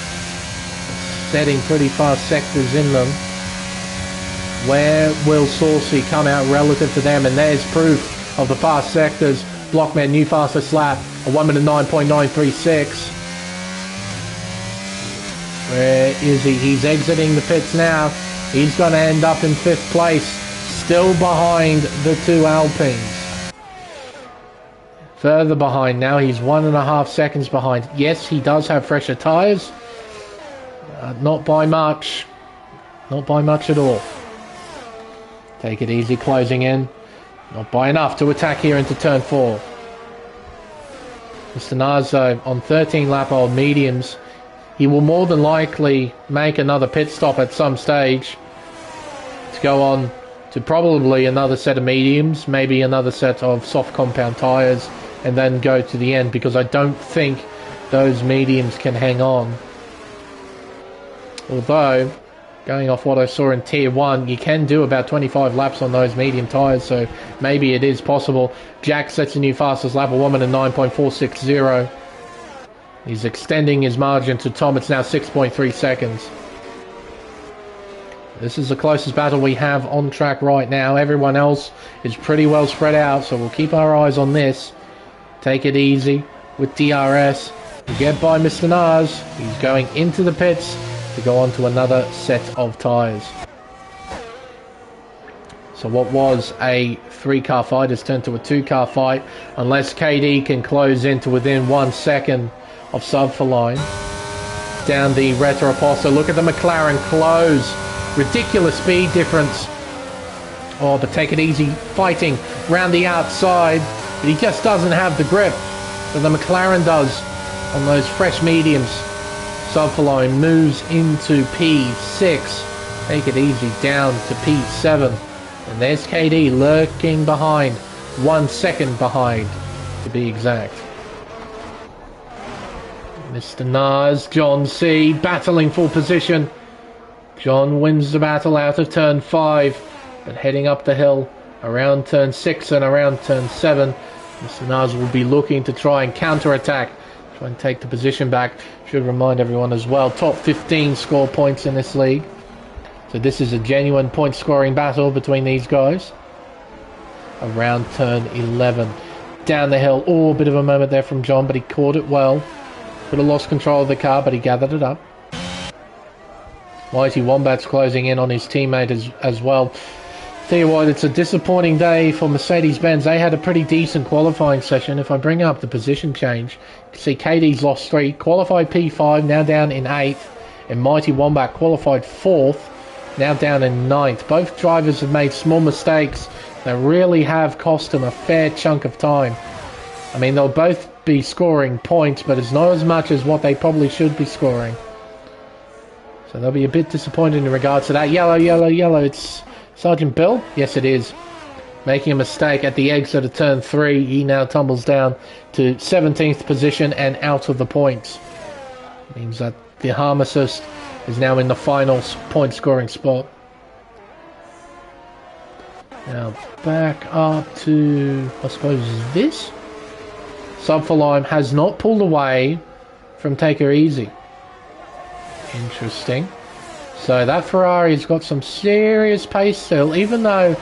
setting pretty fast sectors in them. Where will Saucy come out relative to them? And there's proof of the fast sectors. Blockman, new fastest lap, a 1 minute 9.936. Where is he? He's exiting the pits now. He's going to end up in 5th place, still behind the 2 Alpines. Further behind now, he's 1.5 seconds behind. Yes, he does have fresher tyres. Not by much. Not by much at all. Take it easy, closing in. Not by enough to attack here into turn 4. Mr. Narzo on 13 lap old mediums. He will more than likely make another pit stop at some stage to go on to probably another set of mediums, maybe another set of soft compound tyres, and then go to the end, because I don't think those mediums can hang on. Although, going off what I saw in Tier 1, you can do about 25 laps on those medium tyres, so maybe it is possible. Jack sets a new fastest lap, a 1 minute 9.460. He's extending his margin to Tom. It's now 6.3 seconds. This is the closest battle we have on track right now. Everyone else is pretty well spread out, so we'll keep our eyes on this. Take it easy with DRS. We get by Mr. Nars. He's going into the pits to go on to another set of tyres. So what was a 3-car fight has turned to a 2-car fight, unless KD can close into within 1 second of Subfoline. Down the Retro-Apostle. Look at the McLaren close. Ridiculous speed difference. Oh, but take it easy. Fighting round the outside. But he just doesn't have the grip that the McLaren does on those fresh mediums. Subfoline moves into P6. Take it easy down to P7. And there's KD lurking behind. 1 second behind, to be exact. Mr. Nars, John C, battling for position. John wins the battle out of turn 5, but heading up the hill around turn 6 and around turn 7. Mr. Nars will be looking to try and counter-attack, try and take the position back. Should remind everyone as well, top 15 score points in this league. So this is a genuine point-scoring battle between these guys. Around turn 11. Down the hill. Oh, a bit of a moment there from John, but he caught it well. Could have lost control of the car, but he gathered it up. Mighty Wombat's closing in on his teammate as well. Tell you what, it's a disappointing day for Mercedes-Benz. They had a pretty decent qualifying session. If I bring up the position change, you can see KD's lost 3. Qualified P5, now down in 8th. And Mighty Wombat qualified 4th, now down in 9th. Both drivers have made small mistakes that really have cost them a fair chunk of time. I mean, they'll both be scoring points, but it's not as much as what they probably should be scoring. So they'll be a bit disappointed in regards to that. Yellow, yellow, yellow. It's Sergeant Bill? Yes, it is. Making a mistake at the exit of turn 3. He now tumbles down to 17th position and out of the points. Means that the harm assist is now in the final point scoring spot. Now back up to, I suppose, this. Subfoline has not pulled away from Take Her Easy. Interesting. So that Ferrari's got some serious pace still, even though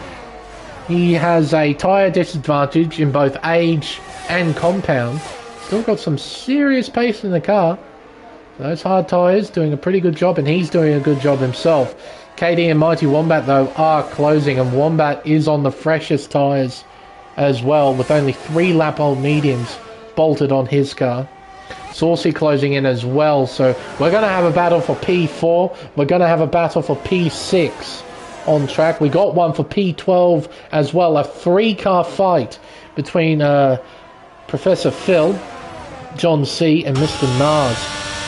he has a tyre disadvantage in both age and compound. Still got some serious pace in the car. Those hard tyres doing a pretty good job, and he's doing a good job himself. KD and Mighty Wombat, though, are closing, and Wombat is on the freshest tyres as well, with only 3 lap-old mediums bolted on his car. Saucy closing in as well, so we're going to have a battle for P4. We're going to have a battle for P6 on track. We got one for P12 as well, a 3-car fight between Professor Phil, John C, and Mr. Nars.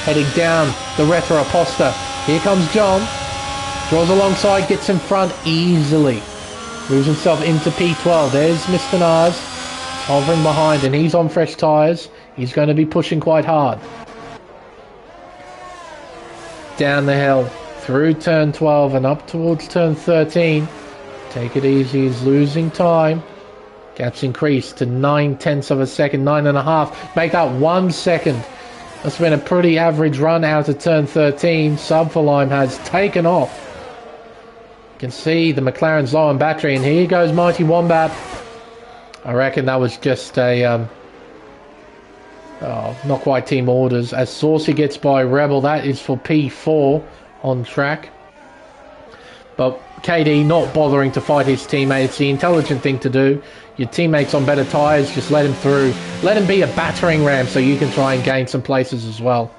Heading down the Retro Aposta. Here comes John. Draws alongside, gets in front easily. Moves himself into P12. There's Mr. Nars, hovering behind, and he's on fresh tyres. He's going to be pushing quite hard. Down the hill, through turn 12 and up towards turn 13. Take it easy, he's losing time. Gaps increased to 9/10 of a second, 9.5. Make that 1 second That's been a pretty average run out of turn 13. Subverlime has taken off. You can see the McLaren's low on battery, and here goes Mighty Wombat. I reckon that was just a not quite team orders. As Saucy gets by Rebel, that is for P4 on track. But KD not bothering to fight his teammate. It's the intelligent thing to do. Your teammate's on better tyres, just let him through. Let him be a battering ram so you can try and gain some places as well.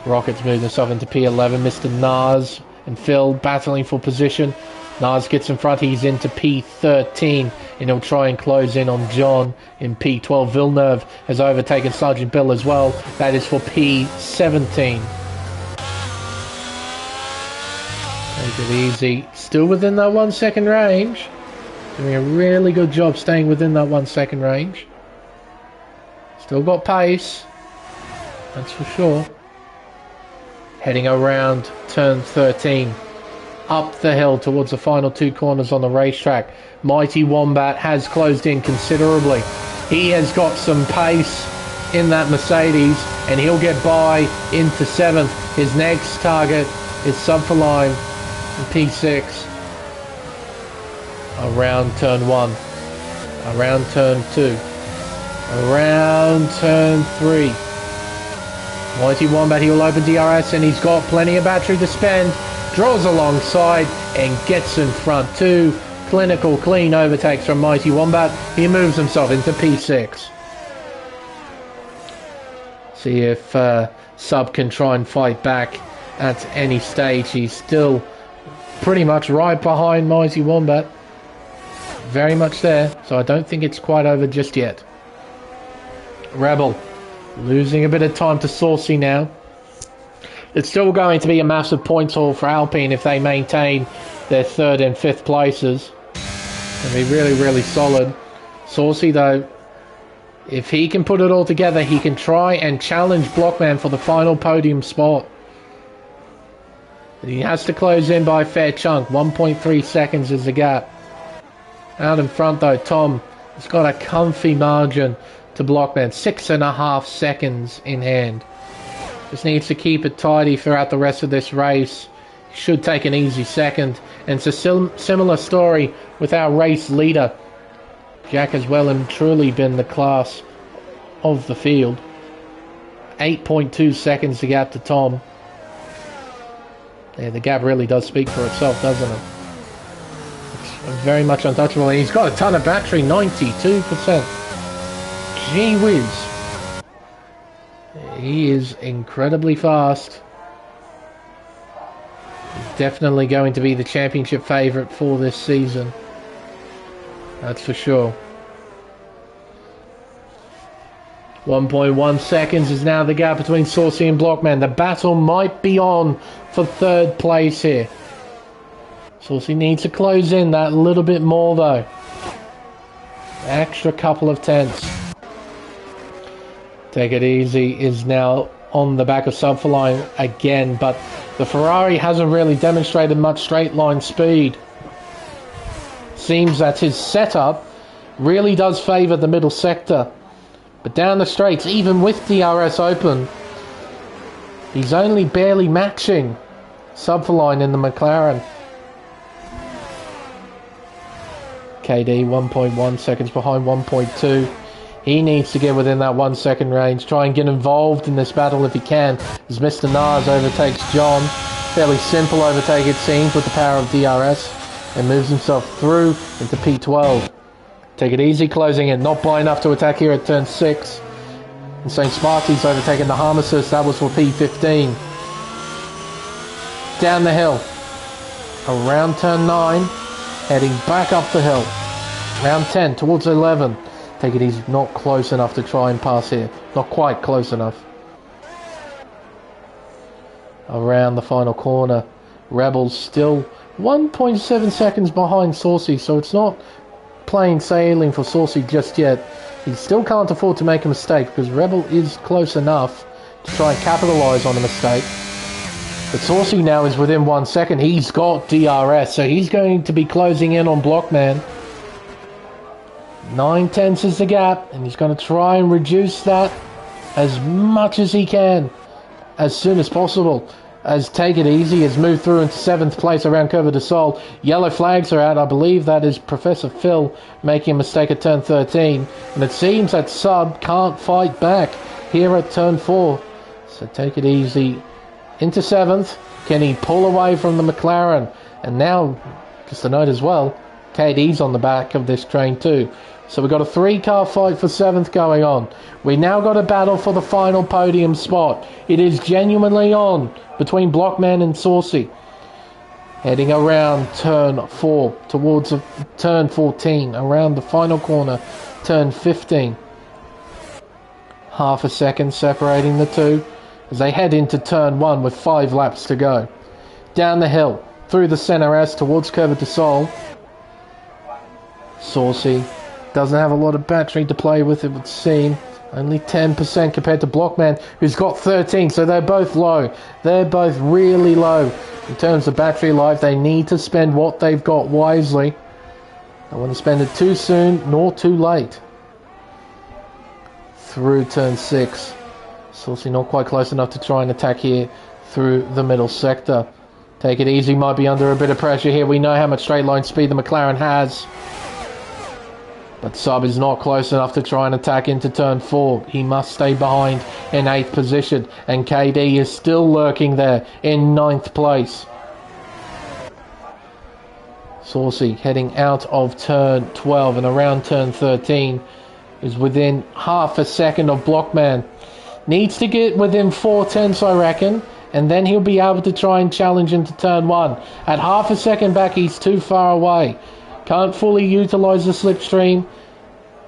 Rockets move himself into P11. Mr. Nas and Phil battling for position. Nas gets in front, he's into P13, and he'll try and close in on John in P12. Villeneuve has overtaken Sergeant Bill as well. That is for P17. Take it easy. Still within that 1 second range. Doing a really good job staying within that 1 second range. Still got pace. That's for sure. Heading around turn 13. Up the hill towards the final 2 corners on the racetrack. Mighty Wombat has closed in considerably. He has got some pace in that Mercedes, and he'll get by into 7th. His next target is Subverlime in P6. Around turn 1. Around turn 2. Around turn 3. Mighty Wombat, he'll open DRS, and he's got plenty of battery to spend. Draws alongside and gets in front. 2 clinical clean overtakes from Mighty Wombat. He moves himself into P6. See if Sub can try and fight back at any stage. He's still pretty much right behind Mighty Wombat. Very much there, so I don't think it's quite over just yet. Rebel losing a bit of time to Saucy now. It's still going to be a massive points haul for Alpine if they maintain their 3rd and 5th places. It'll be really, really solid. Saucy, though, if he can put it all together, he can try and challenge Blockman for the final podium spot. But he has to close in by a fair chunk. 1.3 seconds is the gap. Out in front, though, Tom has got a comfy margin to Blockman. 6.5 seconds in hand. Just needs to keep it tidy throughout the rest of this race. Should take an easy second. And it's a similar story with our race leader. Jack has well and truly been the class of the field. 8.2 seconds the gap to Tom. Yeah, the gap really does speak for itself, doesn't it? It's very much untouchable. And he's got a ton of battery, 92%. Gee whiz. He is incredibly fast. He's definitely going to be the championship favourite for this season. That's for sure. 1.1 seconds is now the gap between Saucy and Blockman. The battle might be on for 3rd place here. Saucy needs to close in that little bit more though. Extra couple of tenths. Take it easy is now on the back of Subverlime again, but the Ferrari hasn't really demonstrated much straight line speed. Seems that his setup really does favour the middle sector, but down the straights, even with DRS open, he's only barely matching Subverlime in the McLaren. KD 1.1 seconds behind 1.2. He needs to get within that 1 second range. Try and get involved in this battle if he can. As Mr. Nas overtakes John. Fairly simple overtake it seems with the power of DRS. And moves himself through into P12. Take it easy closing in. Not by enough to attack here at turn 6. And St. Sparky's overtaken the Harmesis. That was for P15. Down the hill. Around turn 9. Heading back up the hill. Round 10 towards 11. Take it easy, not close enough to try and pass here. Not quite close enough. Around the final corner. Rebels still 1.7 seconds behind Saucy, so it's not plain sailing for Saucy just yet. He still can't afford to make a mistake because Rebel is close enough to try and capitalise on a mistake. But Saucy now is within 1 second. He's got DRS, so he's going to be closing in on Blockman. 9 tenths is the gap, and he's going to try and reduce that as much as he can as soon as possible. As Take It Easy has moved through into 7th place around Curva de Sol. Yellow flags are out. I believe that is Professor Phil making a mistake at turn 13. And it seems that Sub can't fight back here at turn 4. So Take It Easy into 7th. Can he pull away from the McLaren? And now, just a note as well, KD's on the back of this train too. So we've got a 3-car fight for 7th going on. We now got a battle for the final podium spot. It is genuinely on between Blockman and Saucy. Heading around turn 4 towards turn 14. Around the final corner, turn 15. Half a second separating the two as they head into turn 1 with 5 laps to go. Down the hill, through the Centre S towards Curva de Sol. Saucy doesn't have a lot of battery to play with, it would seem. Only 10% compared to Blockman, who's got 13, so they're both low. They're both really low in terms of battery life. They need to spend what they've got wisely. Don't want to spend it too soon, nor too late. Through turn 6. Saucy not quite close enough to try and attack here through the middle sector. Take It Easy might be under a bit of pressure here. We know how much straight line speed the McLaren has. But Sub is not close enough to try and attack into turn 4. He must stay behind in 8th position. And KD is still lurking there in 9th place. Saucy heading out of turn 12 and around turn 13 is within half a second of Blockman. Needs to get within 4/10, I reckon. And then he'll be able to try and challenge into turn 1. At half a second back, he's too far away. Can't fully utilise the slipstream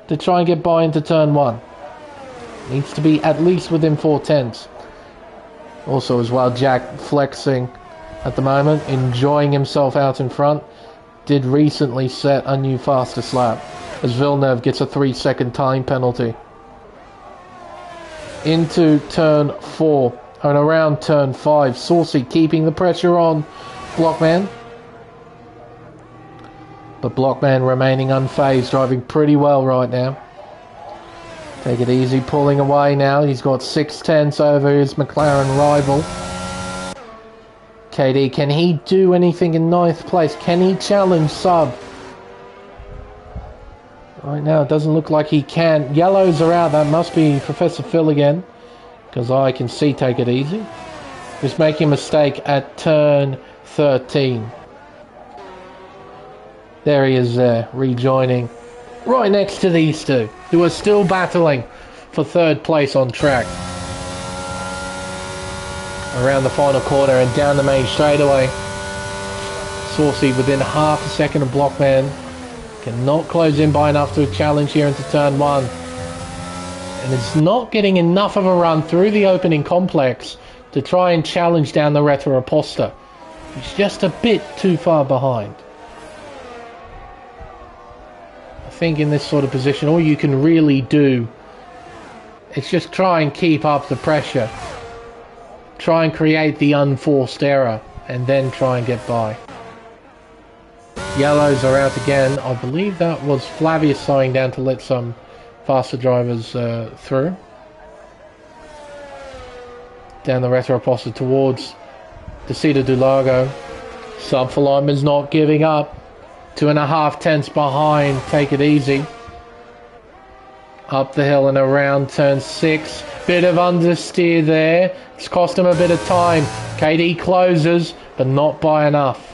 to try and get by into turn 1. Needs to be at least within 4/10. Also as well, Jack flexing at the moment, enjoying himself out in front. Did recently set a new fastest lap as Villeneuve gets a 3-second time penalty. Into turn 4 and around turn 5. Saucy keeping the pressure on Blockman. But Blockman remaining unfazed, driving pretty well right now. Take It Easy, pulling away now. He's got 6/10 over his McLaren rival. KD, can he do anything in 9th place? Can he challenge Sub? Right now, it doesn't look like he can. Yellows are out. That must be Professor Phil again, because I can see Take It Easy. He's making a mistake at turn 13. There he is there, rejoining right next to these two, who are still battling for 3rd place on track. Around the final corner and down the main straightaway. Saucy within half a second of Blockman. Cannot close in by enough to challenge here into turn 1. And it's not getting enough of a run through the opening complex to try and challenge down the Retro Aposta. He's just a bit too far behind. I think in this sort of position, all you can really do is just try and keep up the pressure. Try and create the unforced error, and then try and get by. Yellows are out again. I believe that was Flavius slowing down to let some faster drivers through. Down the Retro Aposta towards the Cedar do Lago. Sub for Lineman's not giving up. 2.5 tenths behind. Take It Easy. Up the hill and around turn 6. Bit of understeer there. It's cost him a bit of time. KD closes, but not by enough.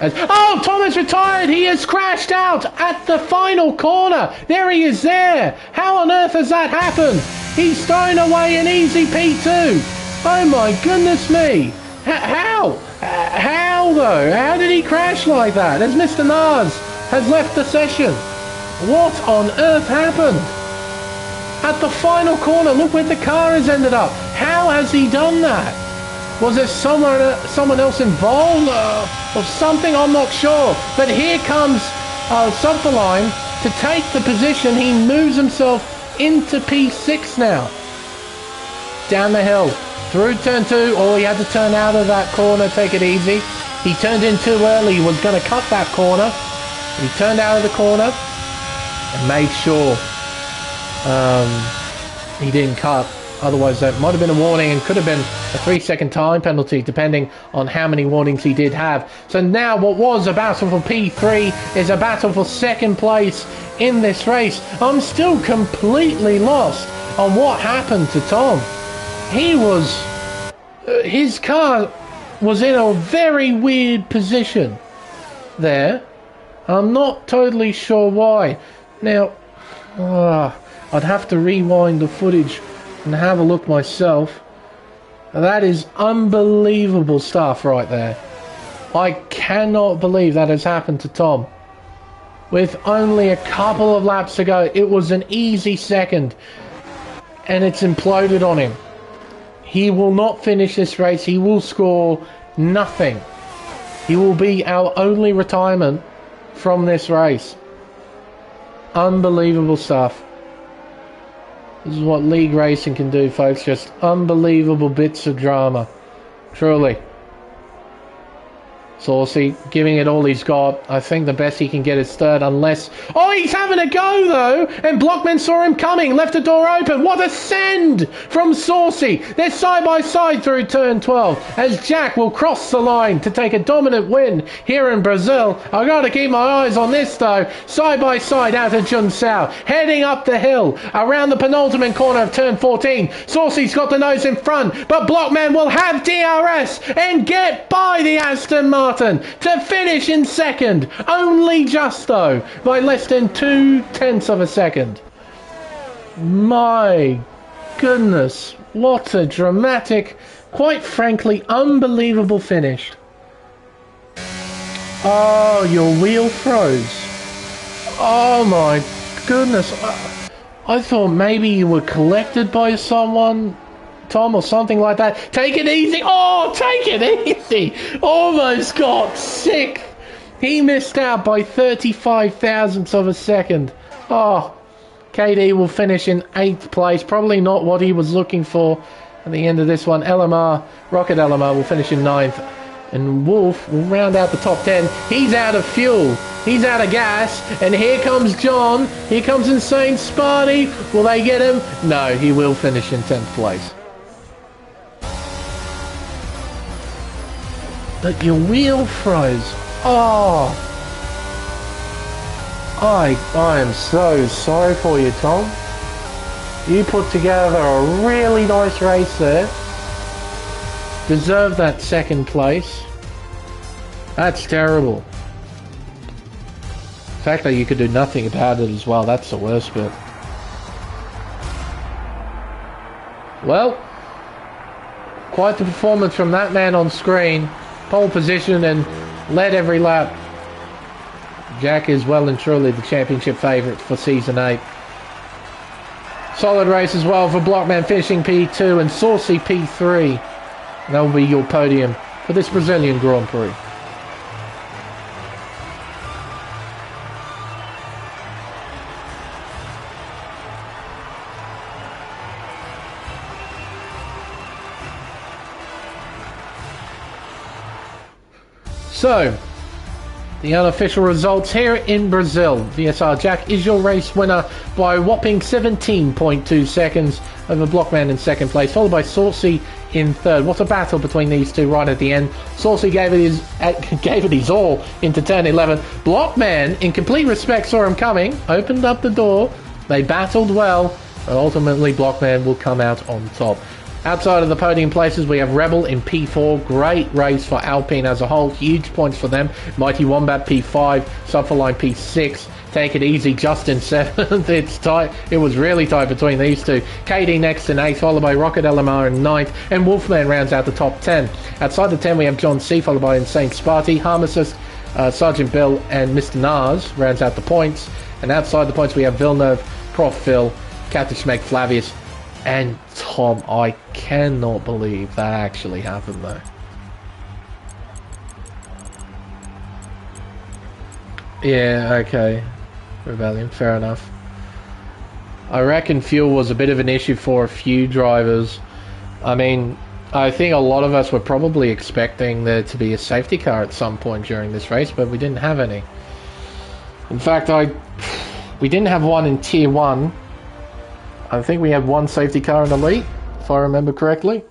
Oh, Thomas retired! He has crashed out at the final corner! There he is there! How on earth has that happened? He's thrown away an easy P2! Oh my goodness me! How? How though? How did he crash like that? As Mr. Nars has left the session. What on earth happened? At the final corner, look where the car has ended up. How has he done that? Was there someone else involved or something? I'm not sure. But here comes Subverline to take the position. He moves himself into P6 now. Down the hill. Through turn 2. Oh, he had to turn out of that corner. Take It Easy. He turned in too early. He was going to cut that corner. He turned out of the corner and made sure he didn't cut. Otherwise, that might have been a warning and could have been a 3-second time penalty, depending on how many warnings he did have. So now what was a battle for P3 is a battle for second place in this race. I'm still completely lost on what happened to Tom. He was... his car was in a very weird position there. I'm not totally sure why. Now, I'd have to rewind the footage and have a look myself. That is unbelievable stuff right there. I cannot believe that has happened to Tom. With only a couple of laps to go, it was an easy second, and it's imploded on him. He will not finish this race. He will score nothing. He will be our only retirement from this race. Unbelievable stuff. This is what league racing can do, folks. Just unbelievable bits of drama. Truly. Saucy giving it all he's got. I think the best he can get is third, unless... Oh, he's having a go, though! And Blockman saw him coming, left the door open. What a send from Saucy! They're side by side through turn 12, as Jack will cross the line to take a dominant win here in Brazil. I gotta keep my eyes on this, though. Side by side out of Junsao, heading up the hill, around the penultimate corner of turn 14. Saucy's got the nose in front, but Blockman will have DRS and get by the Aston Martin to finish in second, only just though, by less than 0.2 of a second. My goodness, what a dramatic, quite frankly, unbelievable finish. Oh, your wheel froze. Oh my goodness. I thought maybe you were collected by someone, Tom, or something like that. Take it easy. Oh, take it easy. Almost got sick. He missed out by 35 thousandths of a second. Oh, KD will finish in 8th place. Probably not what he was looking for at the end of this one. LMR, Rocket LMR will finish in 9th. And Wolf will round out the top 10. He's out of fuel. He's out of gas. And here comes John. Here comes Insane Sparty. Will they get him? No, he will finish in 10th place. But your wheel froze. Oh. I am so sorry for you, Tom. You put together a really nice race there. Deserved that second place. That's terrible. The fact that you could do nothing about it as well, that's the worst bit. Well, quite the performance from that man on screen. Pole position and led every lap. Jack is well and truly the championship favourite for Season 8. Solid race as well for Blockman, finishing P2 and Saucy P3. That will be your podium for this Brazilian Grand Prix. So, the unofficial results here in Brazil. VSR Jack is your race winner by a whopping 17.2 seconds over Blockman in second place, followed by Saucy in third. What a battle between these two right at the end. Saucy gave it his all into turn 11. Blockman, in complete respect, saw him coming, opened up the door. They battled well, but ultimately Blockman will come out on top. Outside of the podium places, we have Rebel in P4. Great race for Alpine as a whole. Huge points for them. Mighty Wombat P5. Subfurline P6. Take it easy, Justin 7th. It's tight. It was really tight between these two. KD next in 8th, followed by Rocket LMR in 9th. And Wolfman rounds out the top 10. Outside the 10, we have John C, followed by Insane Sparty. Harmicist, Sergeant Bill, and Mr. Nars rounds out the points. And outside the points, we have Villeneuve, Prof. Phil, Captain Schmeck, Flavius, and Tom. I cannot believe that actually happened though. Yeah, okay. Rebellion, fair enough. I reckon fuel was a bit of an issue for a few drivers. I mean, I think a lot of us were probably expecting there to be a safety car at some point during this race, but we didn't have any. In fact, we didn't have one in Tier 1. I think we have one safety car in Elite, if I remember correctly.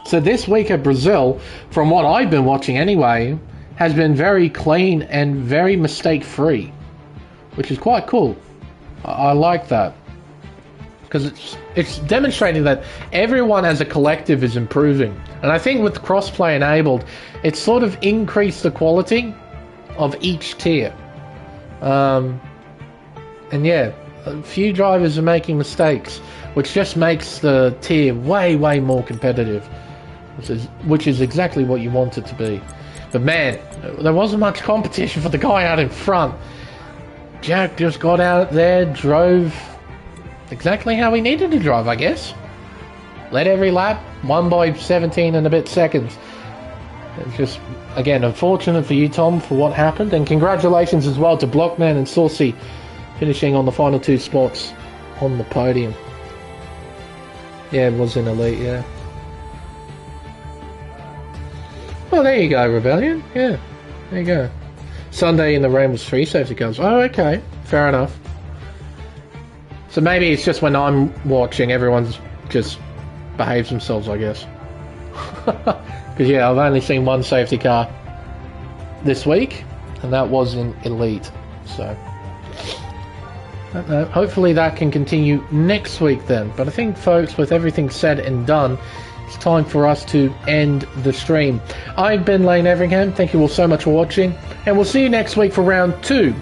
So this week at Brazil, from what I've been watching anyway, has been very clean and very mistake-free, which is quite cool. I like that. Because it's demonstrating that everyone as a collective is improving. And I think with crossplay enabled, it's sort of increased the quality of each tier. And yeah, a few drivers are making mistakes, which just makes the tier way, way more competitive. Which is exactly what you want it to be. But man, there wasn't much competition for the guy out in front. Jack just got out there, drove exactly how he needed to drive, I guess. Led every lap, won by 17 and a bit seconds. It's just, again, unfortunate for you, Tom, for what happened. And congratulations as well to Blockman and Saucy finishing on the final 2 spots on the podium. Yeah, it was in Elite, yeah. Well, there you go, Rebellion. Yeah, there you go. Sunday in the Rain was 3 safety cars. Oh, okay. Fair enough. So maybe it's just when I'm watching, everyone's just behaves themselves, I guess. Because, yeah, I've only seen 1 safety car this week, and that was in Elite. So, hopefully that can continue next week then. But I think, folks, with everything said and done, it's time for us to end the stream. I've been Lane Everingham. Thank you all so much for watching, and we'll see you next week for round 2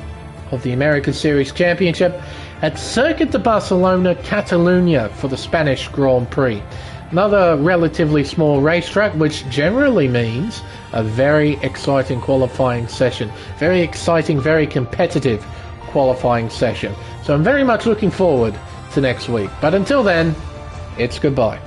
of the American Series Championship at Circuit de Barcelona, Catalunya for the Spanish Grand Prix. Another relatively small racetrack, which generally means a very exciting qualifying session. Very exciting, very competitive qualifying session. So I'm very much looking forward to next week. But until then, it's goodbye.